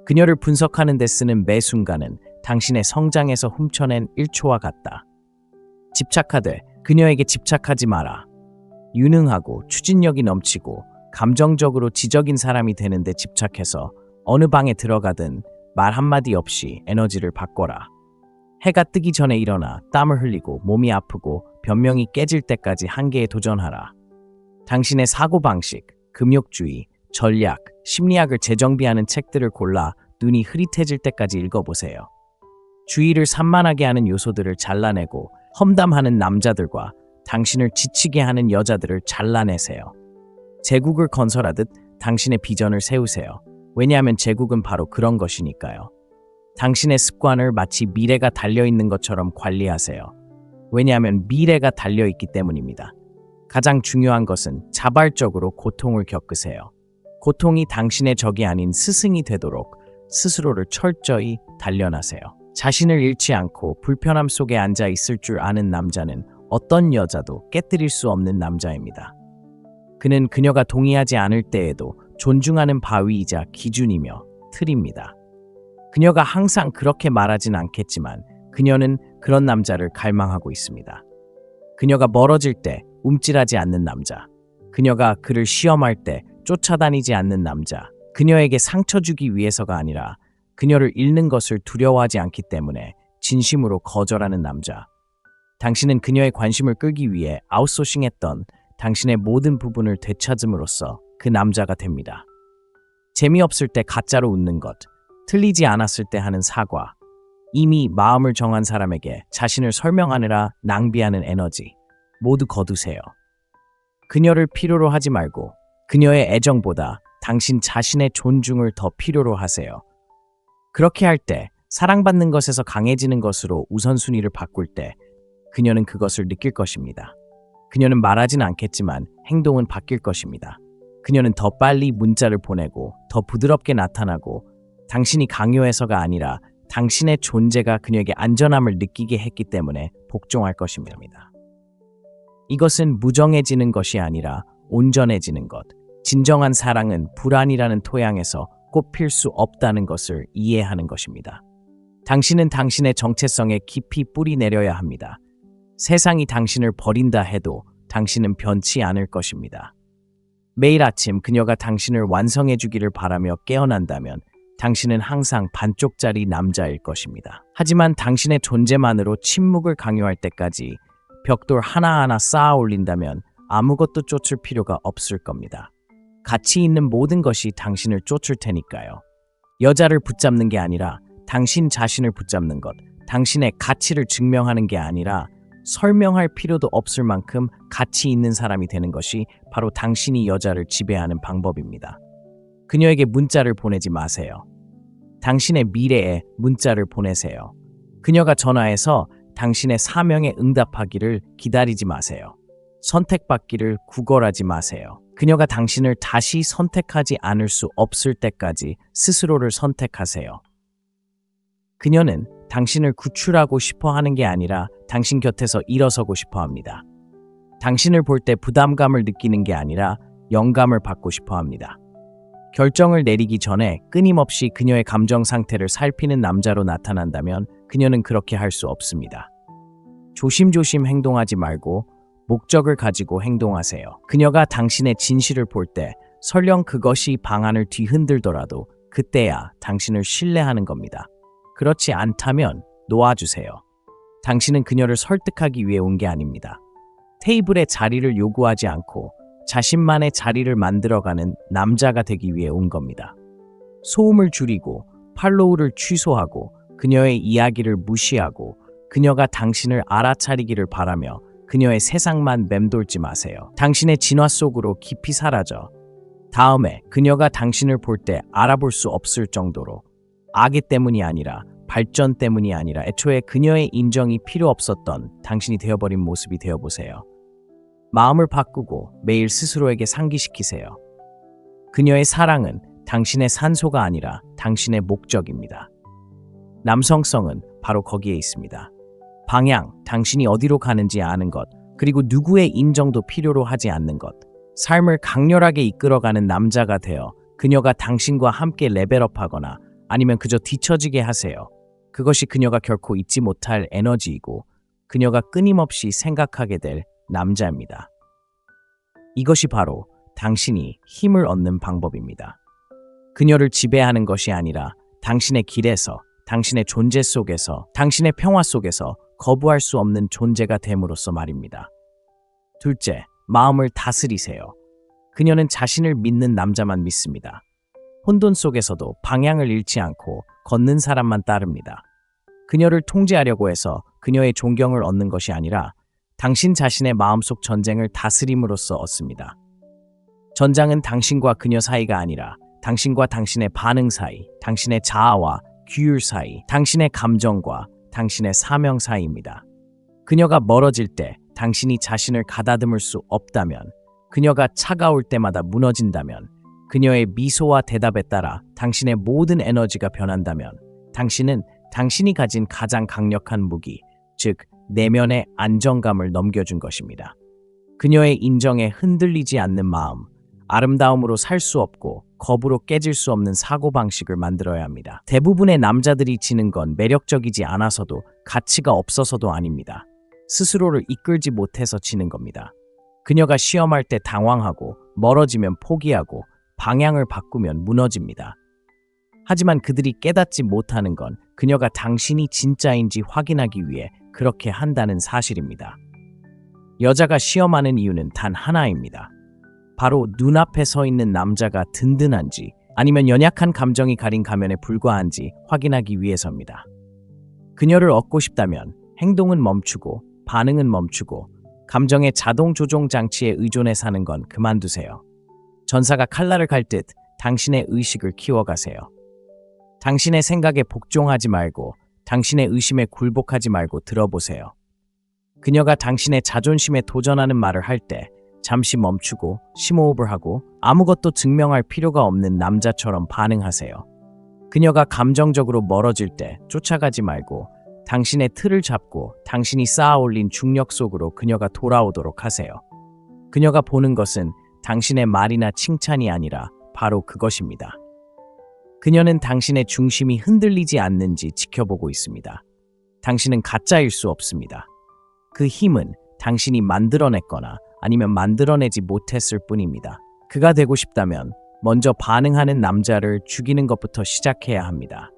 그녀를 분석하는 데 쓰는 매 순간은 당신의 성장에서 훔쳐낸 1초와 같다. 집착하되 그녀에게 집착하지 마라. 유능하고 추진력이 넘치고 감정적으로 지적인 사람이 되는데 집착해서 어느 방에 들어가든 말 한마디 없이 에너지를 바꿔라. 해가 뜨기 전에 일어나 땀을 흘리고 몸이 아프고 변명이 깨질 때까지 한계에 도전하라. 당신의 사고방식, 금욕주의, 전략, 심리학을 재정비하는 책들을 골라 눈이 흐릿해질 때까지 읽어보세요. 주의를 산만하게 하는 요소들을 잘라내고 험담하는 남자들과 당신을 지치게 하는 여자들을 잘라내세요. 제국을 건설하듯 당신의 비전을 세우세요. 왜냐하면 제국은 바로 그런 것이니까요. 당신의 습관을 마치 미래가 달려있는 것처럼 관리하세요. 왜냐하면 미래가 달려있기 때문입니다. 가장 중요한 것은 자발적으로 고통을 겪으세요. 고통이 당신의 적이 아닌 스승이 되도록 스스로를 철저히 단련하세요. 자신을 잃지 않고 불편함 속에 앉아 있을 줄 아는 남자는 어떤 여자도 깨뜨릴 수 없는 남자입니다. 그는 그녀가 동의하지 않을 때에도 존중하는 바위이자 기준이며 틀입니다. 그녀가 항상 그렇게 말하진 않겠지만 그녀는 그런 남자를 갈망하고 있습니다. 그녀가 멀어질 때 움찔하지 않는 남자, 그녀가 그를 시험할 때 쫓아다니지 않는 남자, 그녀에게 상처 주기 위해서가 아니라 그녀를 잃는 것을 두려워하지 않기 때문에 진심으로 거절하는 남자. 당신은 그녀의 관심을 끌기 위해 아웃소싱했던 당신의 모든 부분을 되찾음으로써 그 남자가 됩니다. 재미없을 때 가짜로 웃는 것, 틀리지 않았을 때 하는 사과, 이미 마음을 정한 사람에게 자신을 설명하느라 낭비하는 에너지, 모두 거두세요. 그녀를 필요로 하지 말고 그녀의 애정보다 당신 자신의 존중을 더 필요로 하세요. 그렇게 할 때 사랑받는 것에서 강해지는 것으로 우선순위를 바꿀 때 그녀는 그것을 느낄 것입니다. 그녀는 말하진 않겠지만 행동은 바뀔 것입니다. 그녀는 더 빨리 문자를 보내고 더 부드럽게 나타나고 당신이 강요해서가 아니라 당신의 존재가 그녀에게 안전함을 느끼게 했기 때문에 복종할 것입니다. 이것은 무정해지는 것이 아니라 온전해지는 것. 진정한 사랑은 불안이라는 토양에서 꽃필 수 없다는 것을 이해하는 것입니다. 당신은 당신의 정체성에 깊이 뿌리 내려야 합니다. 세상이 당신을 버린다 해도 당신은 변치 않을 것입니다. 매일 아침 그녀가 당신을 완성해 주기를 바라며 깨어난다면 당신은 항상 반쪽짜리 남자일 것입니다. 하지만 당신의 존재만으로 침묵을 강요할 때까지 벽돌 하나하나 쌓아 올린다면 아무것도 쫓을 필요가 없을 겁니다. 가치 있는 모든 것이 당신을 쫓을 테니까요. 여자를 붙잡는 게 아니라 당신 자신을 붙잡는 것, 당신의 가치를 증명하는 게 아니라 설명할 필요도 없을 만큼 가치 있는 사람이 되는 것이 바로 당신이 여자를 지배하는 방법입니다. 그녀에게 문자를 보내지 마세요. 당신의 미래에 문자를 보내세요. 그녀가 전화해서 당신의 사명에 응답하기를 기다리지 마세요. 선택받기를 구걸하지 마세요. 그녀가 당신을 다시 선택하지 않을 수 없을 때까지 스스로를 선택하세요. 그녀는 당신을 구출하고 싶어 하는 게 아니라 당신 곁에서 일어서고 싶어 합니다. 당신을 볼 때 부담감을 느끼는 게 아니라 영감을 받고 싶어 합니다. 결정을 내리기 전에 끊임없이 그녀의 감정 상태를 살피는 남자로 나타난다면 그녀는 그렇게 할 수 없습니다. 조심조심 행동하지 말고 목적을 가지고 행동하세요. 그녀가 당신의 진실을 볼 때 설령 그것이 방안을 뒤흔들더라도 그때야 당신을 신뢰하는 겁니다. 그렇지 않다면 놓아주세요. 당신은 그녀를 설득하기 위해 온 게 아닙니다. 테이블에 자리를 요구하지 않고 자신만의 자리를 만들어가는 남자가 되기 위해 온 겁니다. 소음을 줄이고 팔로우를 취소하고 그녀의 이야기를 무시하고 그녀가 당신을 알아차리기를 바라며 그녀의 세상만 맴돌지 마세요. 당신의 진화 속으로 깊이 사라져 다음에 그녀가 당신을 볼 때 알아볼 수 없을 정도로 악의 때문이 아니라 발전 때문이 아니라 애초에 그녀의 인정이 필요 없었던 당신이 되어버린 모습이 되어보세요. 마음을 바꾸고 매일 스스로에게 상기시키세요. 그녀의 사랑은 당신의 산소가 아니라 당신의 목적입니다. 남성성은 바로 거기에 있습니다. 방향, 당신이 어디로 가는지 아는 것, 그리고 누구의 인정도 필요로 하지 않는 것. 삶을 강렬하게 이끌어가는 남자가 되어 그녀가 당신과 함께 레벨업하거나 아니면 그저 뒤처지게 하세요. 그것이 그녀가 결코 잊지 못할 에너지이고 그녀가 끊임없이 생각하게 될 남자입니다. 이것이 바로 당신이 힘을 얻는 방법입니다. 그녀를 지배하는 것이 아니라 당신의 길에서, 당신의 존재 속에서, 당신의 평화 속에서 거부할 수 없는 존재가 됨으로써 말입니다. 둘째, 마음을 다스리세요. 그녀는 자신을 믿는 남자만 믿습니다. 혼돈 속에서도 방향을 잃지 않고 걷는 사람만 따릅니다. 그녀를 통제하려고 해서 그녀의 존경을 얻는 것이 아니라 당신 자신의 마음속 전쟁을 다스림으로써 얻습니다. 전장은 당신과 그녀 사이가 아니라 당신과 당신의 반응 사이, 당신의 자아와 규율 사이, 당신의 감정과 당신의 사명 사이입니다. 그녀가 멀어질 때 당신이 자신을 가다듬을 수 없다면, 그녀가 차가울 때마다 무너진다면, 그녀의 미소와 대답에 따라 당신의 모든 에너지가 변한다면 당신은 당신이 가진 가장 강력한 무기, 즉 내면의 안정감을 넘겨준 것입니다. 그녀의 인정에 흔들리지 않는 마음, 아름다움으로 살 수 없고 겁으로 깨질 수 없는 사고방식을 만들어야 합니다. 대부분의 남자들이 지는 건 매력적이지 않아서도 가치가 없어서도 아닙니다. 스스로를 이끌지 못해서 지는 겁니다. 그녀가 시험할 때 당황하고 멀어지면 포기하고 방향을 바꾸면 무너집니다. 하지만 그들이 깨닫지 못하는 건 그녀가 당신이 진짜인지 확인하기 위해 그렇게 한다는 사실입니다. 여자가 시험하는 이유는 단 하나입니다. 바로 눈앞에 서 있는 남자가 든든한지 아니면 연약한 감정이 가린 가면에 불과한지 확인하기 위해서입니다. 그녀를 얻고 싶다면 행동은 멈추고 반응은 멈추고 감정의 자동 조종 장치에 의존해 사는 건 그만두세요. 전사가 칼날을 갈 듯 당신의 의식을 키워가세요. 당신의 생각에 복종하지 말고 당신의 의심에 굴복하지 말고 들어보세요. 그녀가 당신의 자존심에 도전하는 말을 할 때 잠시 멈추고 심호흡을 하고 아무것도 증명할 필요가 없는 남자처럼 반응하세요. 그녀가 감정적으로 멀어질 때 쫓아가지 말고 당신의 틀을 잡고 당신이 쌓아올린 중력 속으로 그녀가 돌아오도록 하세요. 그녀가 보는 것은 당신의 말이나 칭찬이 아니라 바로 그것입니다. 그녀는 당신의 중심이 흔들리지 않는지 지켜보고 있습니다. 당신은 가짜일 수 없습니다. 그 힘은 당신이 만들어냈거나 아니면 만들어내지 못했을 뿐입니다. 그가 되고 싶다면 먼저 반응하는 남자를 죽이는 것부터 시작해야 합니다.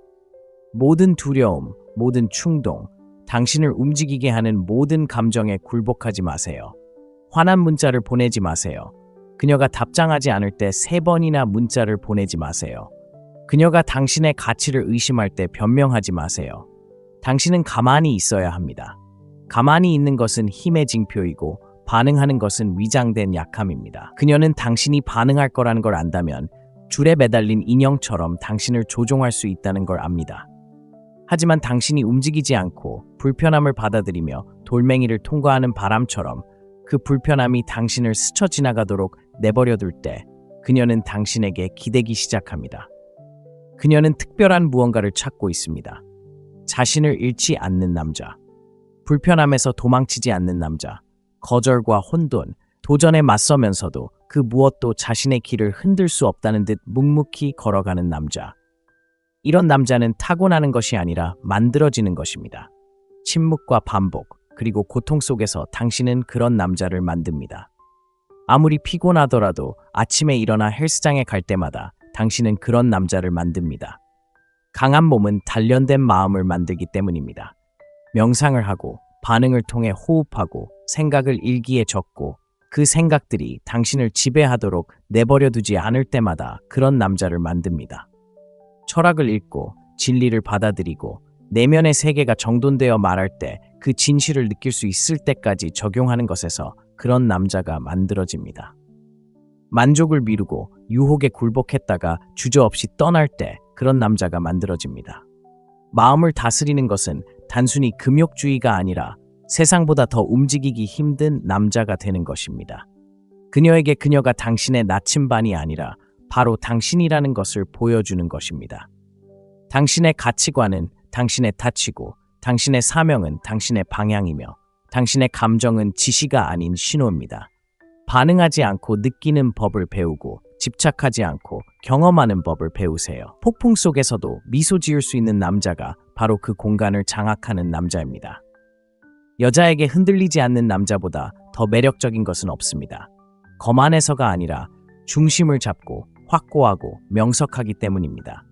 모든 두려움, 모든 충동, 당신을 움직이게 하는 모든 감정에 굴복하지 마세요. 화난 문자를 보내지 마세요. 그녀가 답장하지 않을 때 3번이나 문자를 보내지 마세요. 그녀가 당신의 가치를 의심할 때 변명하지 마세요. 당신은 가만히 있어야 합니다. 가만히 있는 것은 힘의 징표이고 반응하는 것은 위장된 약함입니다. 그녀는 당신이 반응할 거라는 걸 안다면 줄에 매달린 인형처럼 당신을 조종할 수 있다는 걸 압니다. 하지만 당신이 움직이지 않고 불편함을 받아들이며 돌멩이를 통과하는 바람처럼 그 불편함이 당신을 스쳐 지나가도록 내버려둘 때 그녀는 당신에게 기대기 시작합니다. 그녀는 특별한 무언가를 찾고 있습니다. 자신을 잃지 않는 남자, 불편함에서 도망치지 않는 남자, 거절과 혼돈, 도전에 맞서면서도 그 무엇도 자신의 길을 흔들 수 없다는 듯 묵묵히 걸어가는 남자. 이런 남자는 타고나는 것이 아니라 만들어지는 것입니다. 침묵과 반복, 그리고 고통 속에서 당신은 그런 남자를 만듭니다. 아무리 피곤하더라도 아침에 일어나 헬스장에 갈 때마다 당신은 그런 남자를 만듭니다. 강한 몸은 단련된 마음을 만들기 때문입니다. 명상을 하고 반응을 통해 호흡하고 생각을 일기에 적고 그 생각들이 당신을 지배하도록 내버려 두지 않을 때마다 그런 남자를 만듭니다. 철학을 읽고 진리를 받아들이고 내면의 세계가 정돈되어 말할 때 그 진실을 느낄 수 있을 때까지 적용하는 것에서 그런 남자가 만들어집니다. 만족을 미루고 유혹에 굴복했다가 주저없이 떠날 때 그런 남자가 만들어집니다. 마음을 다스리는 것은 단순히 금욕주의가 아니라 세상보다 더 움직이기 힘든 남자가 되는 것입니다. 그녀에게 그녀가 당신의 나침반이 아니라 바로 당신이라는 것을 보여주는 것입니다. 당신의 가치관은 당신의 타치고 당신의 사명은 당신의 방향이며 당신의 감정은 지시가 아닌 신호입니다. 반응하지 않고 느끼는 법을 배우고 집착하지 않고 경험하는 법을 배우세요. 폭풍 속에서도 미소 지을 수 있는 남자가 바로 그 공간을 장악하는 남자입니다. 여자에게 흔들리지 않는 남자보다 더 매력적인 것은 없습니다. 거만해서가 아니라 중심을 잡고 확고하고 명석하기 때문입니다.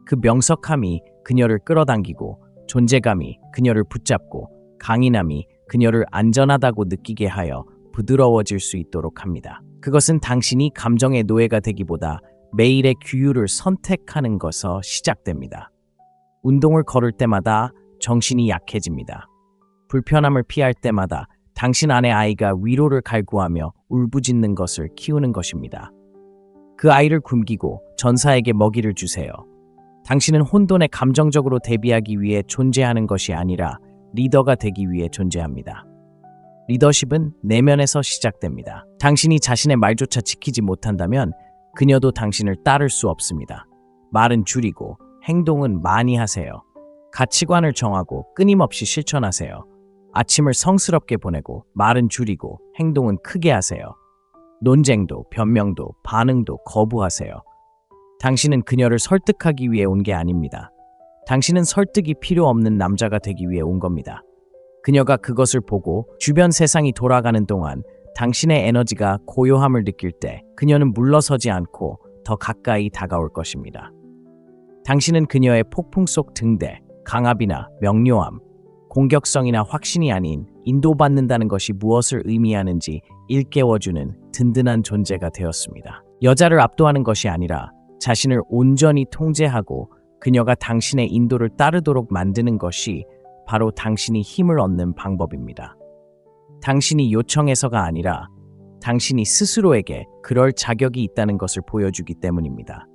그 명석함이 그녀를 끌어당기고 존재감이 그녀를 붙잡고 강인함이 그녀를 안전하다고 느끼게 하여 부드러워질 수 있도록 합니다. 그것은 당신이 감정의 노예가 되기보다 매일의 규율을 선택하는 것에서 시작됩니다. 운동을 걸을 때마다 정신이 약해집니다. 불편함을 피할 때마다 당신 안의 아이가 위로를 갈구하며 울부짖는 것을 키우는 것입니다. 그 아이를 굶기고 전사에게 먹이를 주세요. 당신은 혼돈에 감정적으로 대비하기 위해 존재하는 것이 아니라 리더가 되기 위해 존재합니다. 리더십은 내면에서 시작됩니다. 당신이 자신의 말조차 지키지 못한다면 그녀도 당신을 따를 수 없습니다. 말은 줄이고 행동은 많이 하세요. 가치관을 정하고 끊임없이 실천하세요. 아침을 성스럽게 보내고 말은 줄이고 행동은 크게 하세요. 논쟁도 변명도 반응도 거부하세요. 당신은 그녀를 설득하기 위해 온 게 아닙니다. 당신은 설득이 필요 없는 남자가 되기 위해 온 겁니다. 그녀가 그것을 보고 주변 세상이 돌아가는 동안 당신의 에너지가 고요함을 느낄 때 그녀는 물러서지 않고 더 가까이 다가올 것입니다. 당신은 그녀의 폭풍 속 등대, 강압이나 명료함, 공격성이나 확신이 아닌 인도받는다는 것이 무엇을 의미하는지 일깨워주는 든든한 존재가 되었습니다. 여자를 압도하는 것이 아니라 자신을 온전히 통제하고 그녀가 당신의 인도를 따르도록 만드는 것이 바로 당신이 힘을 얻는 방법입니다. 당신이 요청해서가 아니라 당신이 스스로에게 그럴 자격이 있다는 것을 보여주기 때문입니다.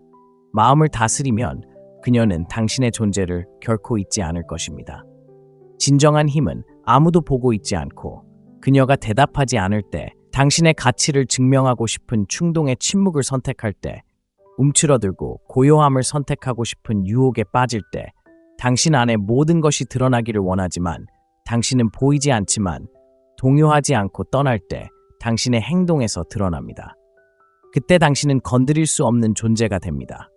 마음을 다스리면 그녀는 당신의 존재를 결코 잊지 않을 것입니다. 진정한 힘은 아무도 보고 있지 않고 그녀가 대답하지 않을 때, 당신의 가치를 증명하고 싶은 충동의 침묵을 선택할 때, 움츠러들고 고요함을 선택하고 싶은 유혹에 빠질 때, 당신 안에 모든 것이 드러나기를 원하지만 당신은 보이지 않지만 동요하지 않고 떠날 때 당신의 행동에서 드러납니다. 그때 당신은 건드릴 수 없는 존재가 됩니다.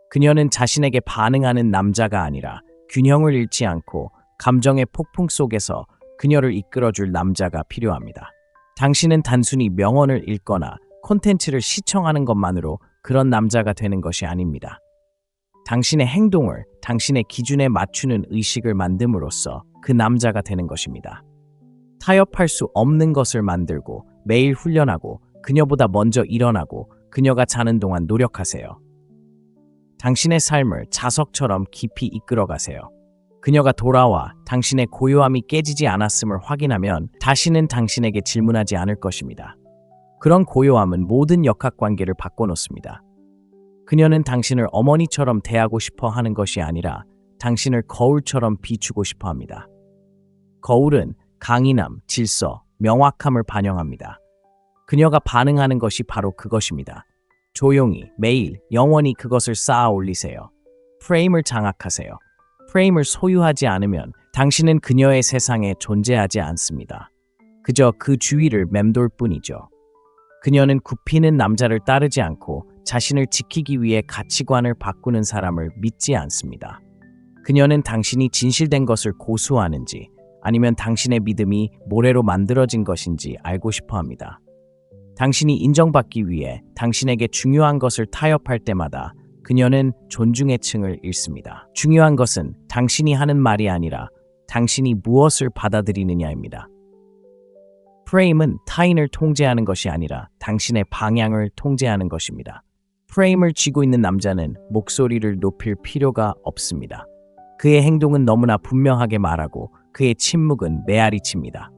그녀는 자신에게 반응하는 남자가 아니라 균형을 잃지 않고 감정의 폭풍 속에서 그녀를 이끌어줄 남자가 필요합니다. 당신은 단순히 명언을 읽거나 콘텐츠를 시청하는 것만으로 그런 남자가 되는 것이 아닙니다. 당신의 행동을 당신의 기준에 맞추는 의식을 만듦으로써 그 남자가 되는 것입니다. 타협할 수 없는 것을 만들고 매일 훈련하고 그녀보다 먼저 일어나고 그녀가 자는 동안 노력하세요. 당신의 삶을 자석처럼 깊이 이끌어가세요. 그녀가 돌아와 당신의 고요함이 깨지지 않았음을 확인하면 다시는 당신에게 질문하지 않을 것입니다. 그런 고요함은 모든 역학관계를 바꿔놓습니다. 그녀는 당신을 어머니처럼 대하고 싶어 하는 것이 아니라 당신을 거울처럼 비추고 싶어 합니다. 거울은 강인함, 질서, 명확함을 반영합니다. 그녀가 반응하는 것이 바로 그것입니다. 조용히, 매일, 영원히 그것을 쌓아 올리세요. 프레임을 장악하세요. 프레임을 소유하지 않으면 당신은 그녀의 세상에 존재하지 않습니다. 그저 그 주위를 맴돌 뿐이죠. 그녀는 굽히는 남자를 따르지 않고 자신을 지키기 위해 가치관을 바꾸는 사람을 믿지 않습니다. 그녀는 당신이 진실된 것을 고수하는지 아니면 당신의 믿음이 모래로 만들어진 것인지 알고 싶어 합니다. 당신이 인정받기 위해 당신에게 중요한 것을 타협할 때마다 그녀는 존중의 층을 잃습니다. 중요한 것은 당신이 하는 말이 아니라 당신이 무엇을 받아들이느냐입니다. 프레임은 타인을 통제하는 것이 아니라 당신의 방향을 통제하는 것입니다. 프레임을 쥐고 있는 남자는 목소리를 높일 필요가 없습니다. 그의 행동은 너무나 분명하게 말하고 그의 침묵은 메아리 칩니다.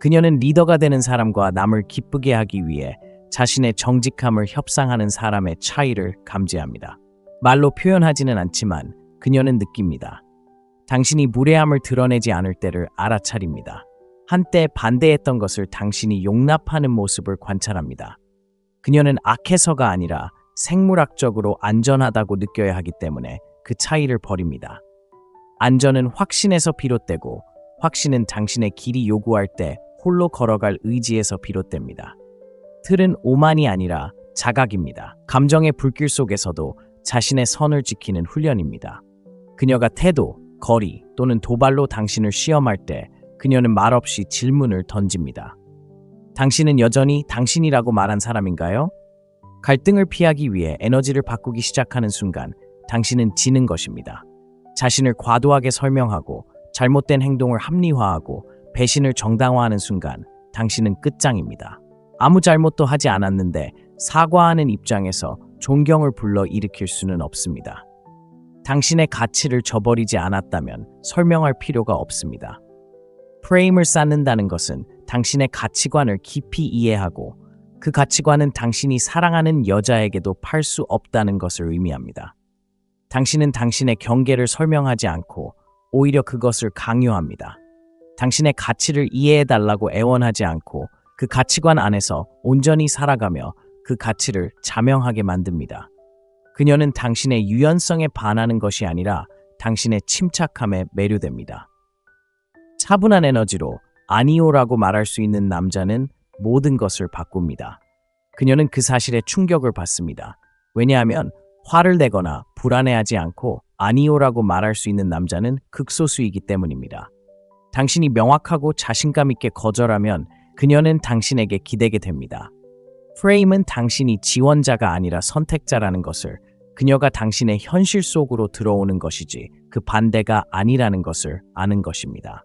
그녀는 리더가 되는 사람과 남을 기쁘게 하기 위해 자신의 정직함을 협상하는 사람의 차이를 감지합니다. 말로 표현하지는 않지만 그녀는 느낍니다. 당신이 무례함을 드러내지 않을 때를 알아차립니다. 한때 반대했던 것을 당신이 용납하는 모습을 관찰합니다. 그녀는 악해서가 아니라 생물학적으로 안전하다고 느껴야 하기 때문에 그 차이를 버립니다. 안전은 확신에서 비롯되고 확신은 당신의 길이 요구할 때 홀로 걸어갈 의지에서 비롯됩니다. 틀은 오만이 아니라 자각입니다. 감정의 불길 속에서도 자신의 선을 지키는 훈련입니다. 그녀가 태도, 거리 또는 도발로 당신을 시험할 때 그녀는 말없이 질문을 던집니다. 당신은 여전히 당신이라고 말한 사람인가요? 갈등을 피하기 위해 에너지를 바꾸기 시작하는 순간 당신은 지는 것입니다. 자신을 과도하게 설명하고 잘못된 행동을 합리화하고 배신을 정당화하는 순간 당신은 끝장입니다. 아무 잘못도 하지 않았는데 사과하는 입장에서 존경을 불러일으킬 수는 없습니다. 당신의 가치를 저버리지 않았다면 설명할 필요가 없습니다. 프레임을 쌓는다는 것은 당신의 가치관을 깊이 이해하고 그 가치관은 당신이 사랑하는 여자에게도 팔 수 없다는 것을 의미합니다. 당신은 당신의 경계를 설명하지 않고 오히려 그것을 강요합니다. 당신의 가치를 이해해달라고 애원하지 않고 그 가치관 안에서 온전히 살아가며 그 가치를 자명하게 만듭니다. 그녀는 당신의 유연성에 반하는 것이 아니라 당신의 침착함에 매료됩니다. 차분한 에너지로 아니오라고 말할 수 있는 남자는 모든 것을 바꿉니다. 그녀는 그 사실에 충격을 받습니다. 왜냐하면 화를 내거나 불안해하지 않고 아니오라고 말할 수 있는 남자는 극소수이기 때문입니다. 당신이 명확하고 자신감 있게 거절하면 그녀는 당신에게 기대게 됩니다. 프레임은 당신이 지원자가 아니라 선택자라는 것을, 그녀가 당신의 현실 속으로 들어오는 것이지 그 반대가 아니라는 것을 아는 것입니다.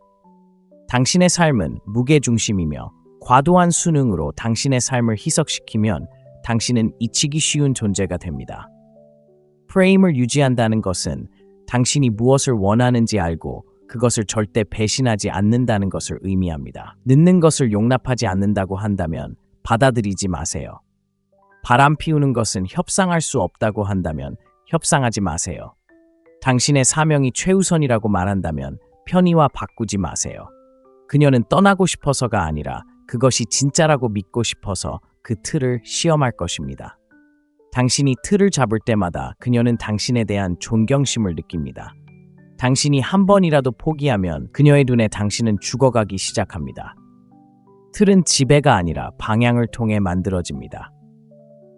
당신의 삶은 무게중심이며 과도한 순응으로 당신의 삶을 희석시키면 당신은 잊히기 쉬운 존재가 됩니다. 프레임을 유지한다는 것은 당신이 무엇을 원하는지 알고 그것을 절대 배신하지 않는다는 것을 의미합니다. 늦는 것을 용납하지 않는다고 한다면 받아들이지 마세요. 바람 피우는 것은 협상할 수 없다고 한다면 협상하지 마세요. 당신의 사명이 최우선이라고 말한다면 편의와 바꾸지 마세요. 그녀는 떠나고 싶어서가 아니라 그것이 진짜라고 믿고 싶어서 그 틀을 시험할 것입니다. 당신이 틀을 잡을 때마다 그녀는 당신에 대한 존경심을 느낍니다. 당신이 한 번이라도 포기하면 그녀의 눈에 당신은 죽어가기 시작합니다. 틀은 지배가 아니라 방향을 통해 만들어집니다.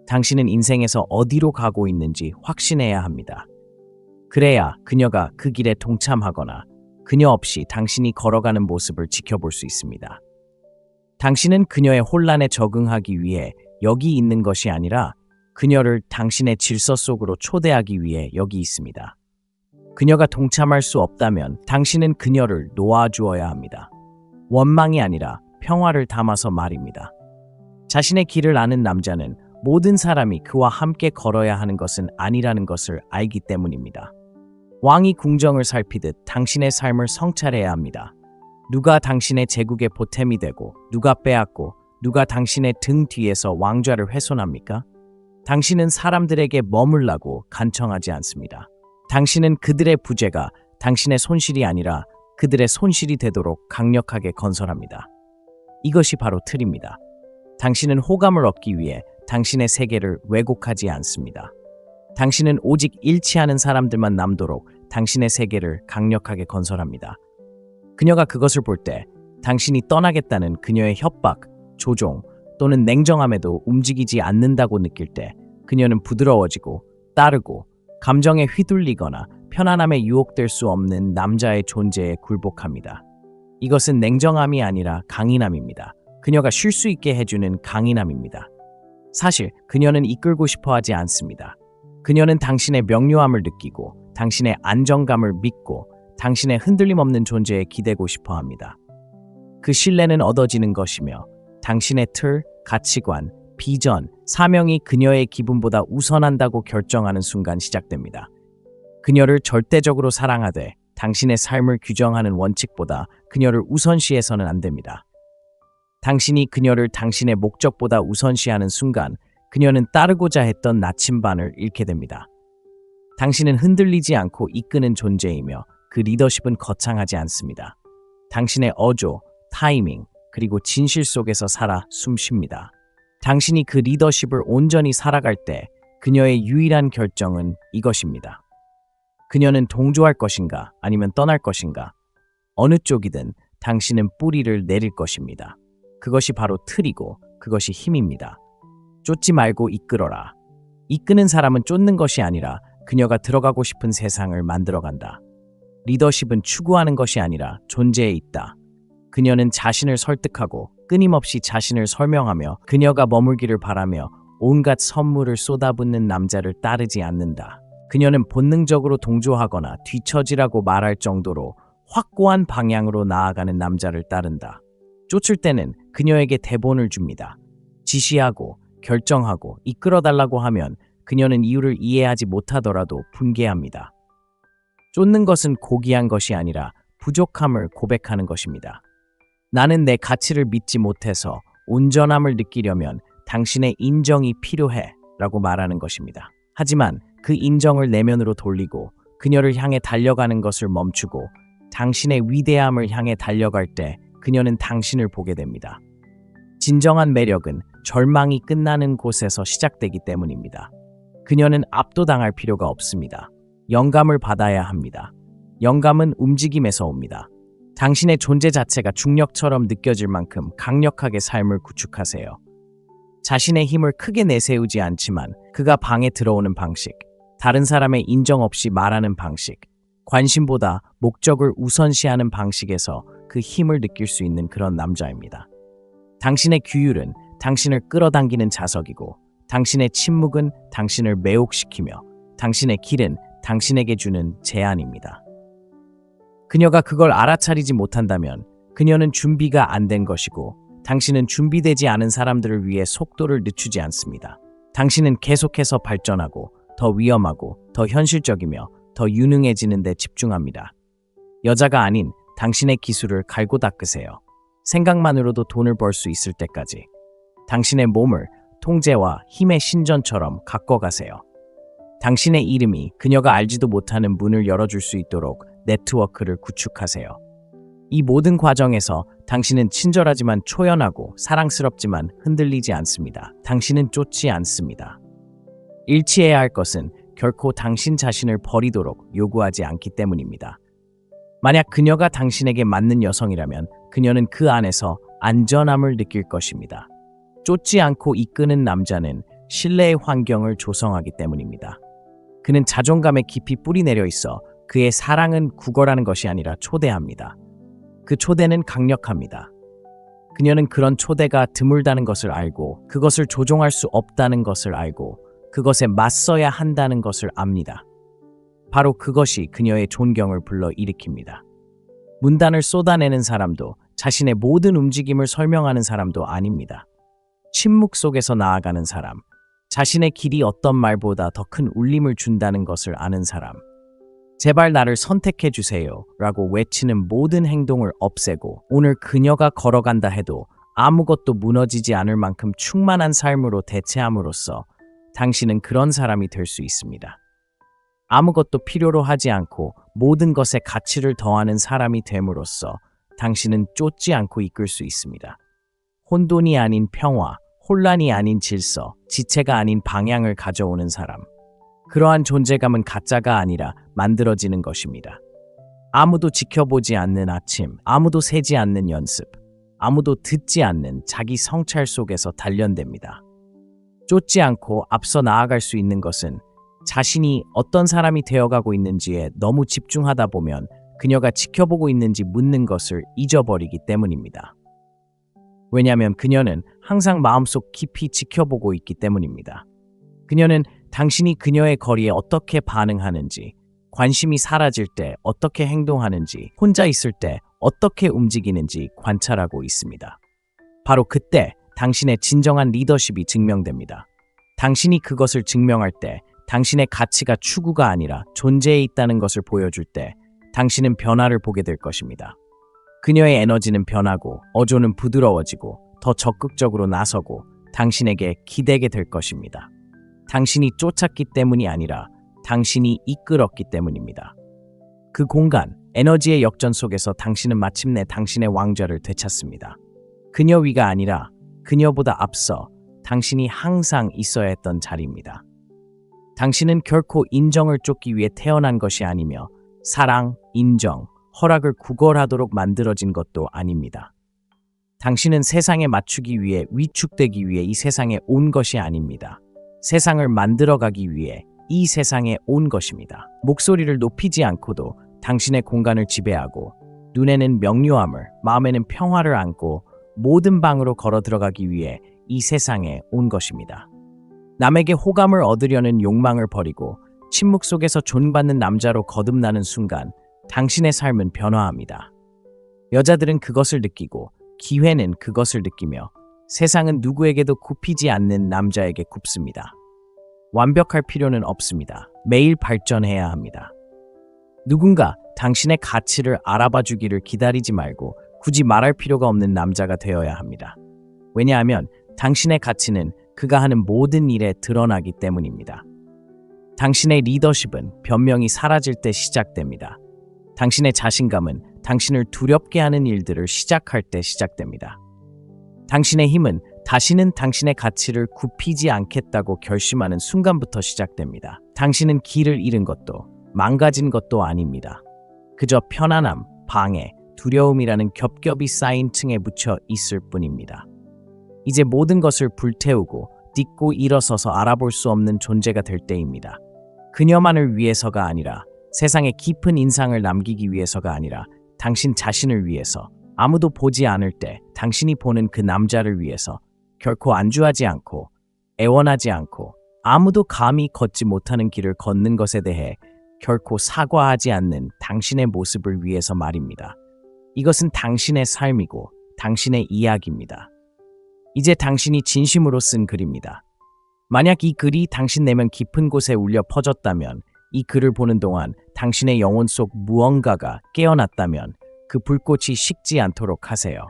당신은 인생에서 어디로 가고 있는지 확신해야 합니다. 그래야 그녀가 그 길에 동참하거나 그녀 없이 당신이 걸어가는 모습을 지켜볼 수 있습니다. 당신은 그녀의 혼란에 적응하기 위해 여기 있는 것이 아니라 그녀를 당신의 질서 속으로 초대하기 위해 여기 있습니다. 그녀가 동참할 수 없다면 당신은 그녀를 놓아주어야 합니다. 원망이 아니라 평화를 담아서 말입니다. 자신의 길을 아는 남자는 모든 사람이 그와 함께 걸어야 하는 것은 아니라는 것을 알기 때문입니다. 왕이 궁정을 살피듯 당신의 삶을 성찰해야 합니다. 누가 당신의 제국의 보탬이 되고 누가 빼앗고 누가 당신의 등 뒤에서 왕좌를 훼손합니까? 당신은 사람들에게 머물라고 간청하지 않습니다. 당신은 그들의 부재가 당신의 손실이 아니라 그들의 손실이 되도록 강력하게 건설합니다. 이것이 바로 틀입니다. 당신은 호감을 얻기 위해 당신의 세계를 왜곡하지 않습니다. 당신은 오직 일치하는 사람들만 남도록 당신의 세계를 강력하게 건설합니다. 그녀가 그것을 볼 때 당신이 떠나겠다는 그녀의 협박, 조종 또는 냉정함에도 움직이지 않는다고 느낄 때 그녀는 부드러워지고 따르고 감정에 휘둘리거나 편안함에 유혹될 수 없는 남자의 존재에 굴복합니다. 이것은 냉정함이 아니라 강인함입니다. 그녀가 쉴 수 있게 해주는 강인함입니다. 사실 그녀는 이끌고 싶어 하지 않습니다. 그녀는 당신의 명료함을 느끼고 당신의 안정감을 믿고 당신의 흔들림 없는 존재에 기대고 싶어 합니다. 그 신뢰는 얻어지는 것이며 당신의 틀, 가치관, 비전, 사명이 그녀의 기분보다 우선한다고 결정하는 순간 시작됩니다. 그녀를 절대적으로 사랑하되 당신의 삶을 규정하는 원칙보다 그녀를 우선시해서는 안 됩니다. 당신이 그녀를 당신의 목적보다 우선시하는 순간 그녀는 따르고자 했던 나침반을 잃게 됩니다. 당신은 흔들리지 않고 이끄는 존재이며 그 리더십은 거창하지 않습니다. 당신의 어조, 타이밍, 그리고 진실 속에서 살아 숨쉽니다. 당신이 그 리더십을 온전히 살아갈 때 그녀의 유일한 결정은 이것입니다. 그녀는 동조할 것인가 아니면 떠날 것인가? 어느 쪽이든 당신은 뿌리를 내릴 것입니다. 그것이 바로 틀이고 그것이 힘입니다. 쫓지 말고 이끌어라. 이끄는 사람은 쫓는 것이 아니라 그녀가 들어가고 싶은 세상을 만들어간다. 리더십은 추구하는 것이 아니라 존재에 있다. 그녀는 자신을 설득하고 끊임없이 자신을 설명하며 그녀가 머물기를 바라며 온갖 선물을 쏟아붓는 남자를 따르지 않는다. 그녀는 본능적으로 동조하거나 뒤처지라고 말할 정도로 확고한 방향으로 나아가는 남자를 따른다. 쫓을 때는 그녀에게 대본을 줍니다. 지시하고 결정하고 이끌어달라고 하면 그녀는 이유를 이해하지 못하더라도 분개합니다. 쫓는 것은 고귀한 것이 아니라 부족함을 고백하는 것입니다. 나는 내 가치를 믿지 못해서 온전함을 느끼려면 당신의 인정이 필요해 라고 말하는 것입니다. 하지만 그 인정을 내면으로 돌리고 그녀를 향해 달려가는 것을 멈추고 당신의 위대함을 향해 달려갈 때 그녀는 당신을 보게 됩니다. 진정한 매력은 절망이 끝나는 곳에서 시작되기 때문입니다. 그녀는 압도당할 필요가 없습니다. 영감을 받아야 합니다. 영감은 움직임에서 옵니다. 당신의 존재 자체가 중력처럼 느껴질 만큼 강력하게 삶을 구축하세요. 자신의 힘을 크게 내세우지 않지만 그가 방에 들어오는 방식, 다른 사람의 인정 없이 말하는 방식, 관심보다 목적을 우선시하는 방식에서 그 힘을 느낄 수 있는 그런 남자입니다. 당신의 규율은 당신을 끌어당기는 자석이고 당신의 침묵은 당신을 매혹시키며 당신의 길은 당신에게 주는 제안입니다. 그녀가 그걸 알아차리지 못한다면 그녀는 준비가 안 된 것이고 당신은 준비되지 않은 사람들을 위해 속도를 늦추지 않습니다. 당신은 계속해서 발전하고 더 위험하고 더 현실적이며 더 유능해지는 데 집중합니다. 여자가 아닌 당신의 기술을 갈고 닦으세요. 생각만으로도 돈을 벌 수 있을 때까지. 당신의 몸을 통제와 힘의 신전처럼 가꿔가세요. 당신의 이름이 그녀가 알지도 못하는 문을 열어줄 수 있도록 네트워크를 구축하세요. 이 모든 과정에서 당신은 친절하지만 초연하고 사랑스럽지만 흔들리지 않습니다. 당신은 쫓지 않습니다. 일치해야 할 것은 결코 당신 자신을 버리도록 요구하지 않기 때문입니다. 만약 그녀가 당신에게 맞는 여성이라면 그녀는 그 안에서 안전함을 느낄 것입니다. 쫓지 않고 이끄는 남자는 신뢰의 환경을 조성하기 때문입니다. 그는 자존감에 깊이 뿌리내려 있어 그의 사랑은 구걸하는 것이 아니라 초대합니다. 그 초대는 강력합니다. 그녀는 그런 초대가 드물다는 것을 알고 그것을 조종할 수 없다는 것을 알고 그것에 맞서야 한다는 것을 압니다. 바로 그것이 그녀의 존경을 불러일으킵니다. 문단을 쏟아내는 사람도 자신의 모든 움직임을 설명하는 사람도 아닙니다. 침묵 속에서 나아가는 사람, 자신의 길이 어떤 말보다 더 큰 울림을 준다는 것을 아는 사람, 제발 나를 선택해 주세요 라고 외치는 모든 행동을 없애고 오늘 그녀가 걸어간다 해도 아무것도 무너지지 않을 만큼 충만한 삶으로 대체함으로써 당신은 그런 사람이 될 수 있습니다. 아무것도 필요로 하지 않고 모든 것에 가치를 더하는 사람이 됨으로써 당신은 쫓지 않고 이끌 수 있습니다. 혼돈이 아닌 평화, 혼란이 아닌 질서, 지체가 아닌 방향을 가져오는 사람. 그러한 존재감은 가짜가 아니라 만들어지는 것입니다. 아무도 지켜보지 않는 아침, 아무도 세지 않는 연습, 아무도 듣지 않는 자기 성찰 속에서 단련됩니다. 쫓지 않고 앞서 나아갈 수 있는 것은 자신이 어떤 사람이 되어가고 있는지에 너무 집중하다 보면 그녀가 지켜보고 있는지 묻는 것을 잊어버리기 때문입니다. 왜냐하면 그녀는 항상 마음속 깊이 지켜보고 있기 때문입니다. 그녀는 당신이 그녀의 거리에 어떻게 반응하는지, 관심이 사라질 때 어떻게 행동하는지, 혼자 있을 때 어떻게 움직이는지 관찰하고 있습니다. 바로 그때 당신의 진정한 리더십이 증명됩니다. 당신이 그것을 증명할 때, 당신의 가치가 추구가 아니라 존재에 있다는 것을 보여줄 때 당신은 변화를 보게 될 것입니다. 그녀의 에너지는 변하고 어조는 부드러워지고 더 적극적으로 나서고 당신에게 기대게 될 것입니다. 당신이 쫓았기 때문이 아니라 당신이 이끌었기 때문입니다. 그 공간, 에너지의 역전 속에서 당신은 마침내 당신의 왕좌를 되찾습니다. 그녀 위가 아니라 그녀보다 앞서 당신이 항상 있어야 했던 자리입니다. 당신은 결코 인정을 쫓기 위해 태어난 것이 아니며 사랑, 인정, 허락을 구걸하도록 만들어진 것도 아닙니다. 당신은 세상에 맞추기 위해 위축되기 위해 이 세상에 온 것이 아닙니다. 세상을 만들어가기 위해 이 세상에 온 것입니다. 목소리를 높이지 않고도 당신의 공간을 지배하고 눈에는 명료함을, 마음에는 평화를 안고 모든 방으로 걸어 들어가기 위해 이 세상에 온 것입니다. 남에게 호감을 얻으려는 욕망을 버리고 침묵 속에서 존받는 남자로 거듭나는 순간 당신의 삶은 변화합니다. 여자들은 그것을 느끼고 기회는 그것을 느끼며 세상은 누구에게도 굽히지 않는 남자에게 굽습니다. 완벽할 필요는 없습니다. 매일 발전해야 합니다. 누군가 당신의 가치를 알아봐 주기를 기다리지 말고 굳이 말할 필요가 없는 남자가 되어야 합니다. 왜냐하면 당신의 가치는 그가 하는 모든 일에 드러나기 때문입니다. 당신의 리더십은 변명이 사라질 때 시작됩니다. 당신의 자신감은 당신을 두렵게 하는 일들을 시작할 때 시작됩니다. 당신의 힘은 다시는 당신의 가치를 굽히지 않겠다고 결심하는 순간부터 시작됩니다. 당신은 길을 잃은 것도 망가진 것도 아닙니다. 그저 편안함, 방해, 두려움이라는 겹겹이 쌓인 층에 묻혀 있을 뿐입니다. 이제 모든 것을 불태우고 딛고 일어서서 알아볼 수 없는 존재가 될 때입니다. 그녀만을 위해서가 아니라 세상에 깊은 인상을 남기기 위해서가 아니라 당신 자신을 위해서 아무도 보지 않을 때 당신이 보는 그 남자를 위해서 결코 안주하지 않고 애원하지 않고 아무도 감히 걷지 못하는 길을 걷는 것에 대해 결코 사과하지 않는 당신의 모습을 위해서 말입니다. 이것은 당신의 삶이고 당신의 이야기입니다. 이제 당신이 진심으로 쓴 글입니다. 만약 이 글이 당신 내면 깊은 곳에 울려 퍼졌다면, 이 글을 보는 동안 당신의 영혼 속 무언가가 깨어났다면 그 불꽃이 식지 않도록 하세요.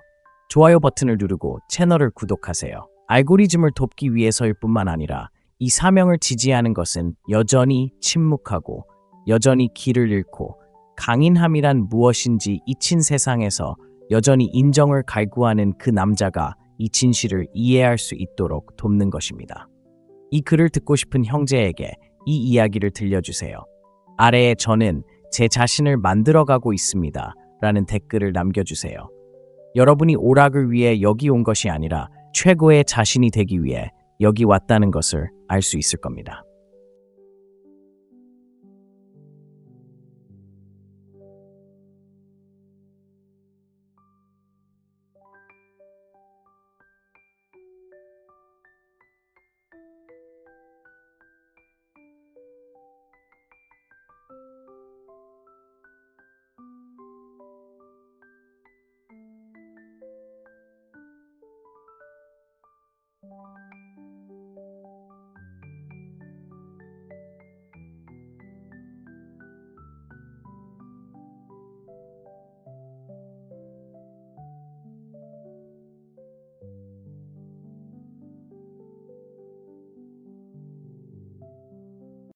좋아요 버튼을 누르고 채널을 구독하세요. 알고리즘을 돕기 위해서일 뿐만 아니라 이 사명을 지지하는 것은 여전히 침묵하고 여전히 길을 잃고 강인함이란 무엇인지 잊힌 세상에서 여전히 인정을 갈구하는 그 남자가 이 진실을 이해할 수 있도록 돕는 것입니다. 이 글을 듣고 싶은 형제에게 이 이야기를 들려주세요. 아래에 저는 제 자신을 만들어가고 있습니다 라는 댓글을 남겨주세요. 여러분이 오락을 위해 여기 온 것이 아니라 최고의 자신이 되기 위해 여기 왔다는 것을 알 수 있을 겁니다.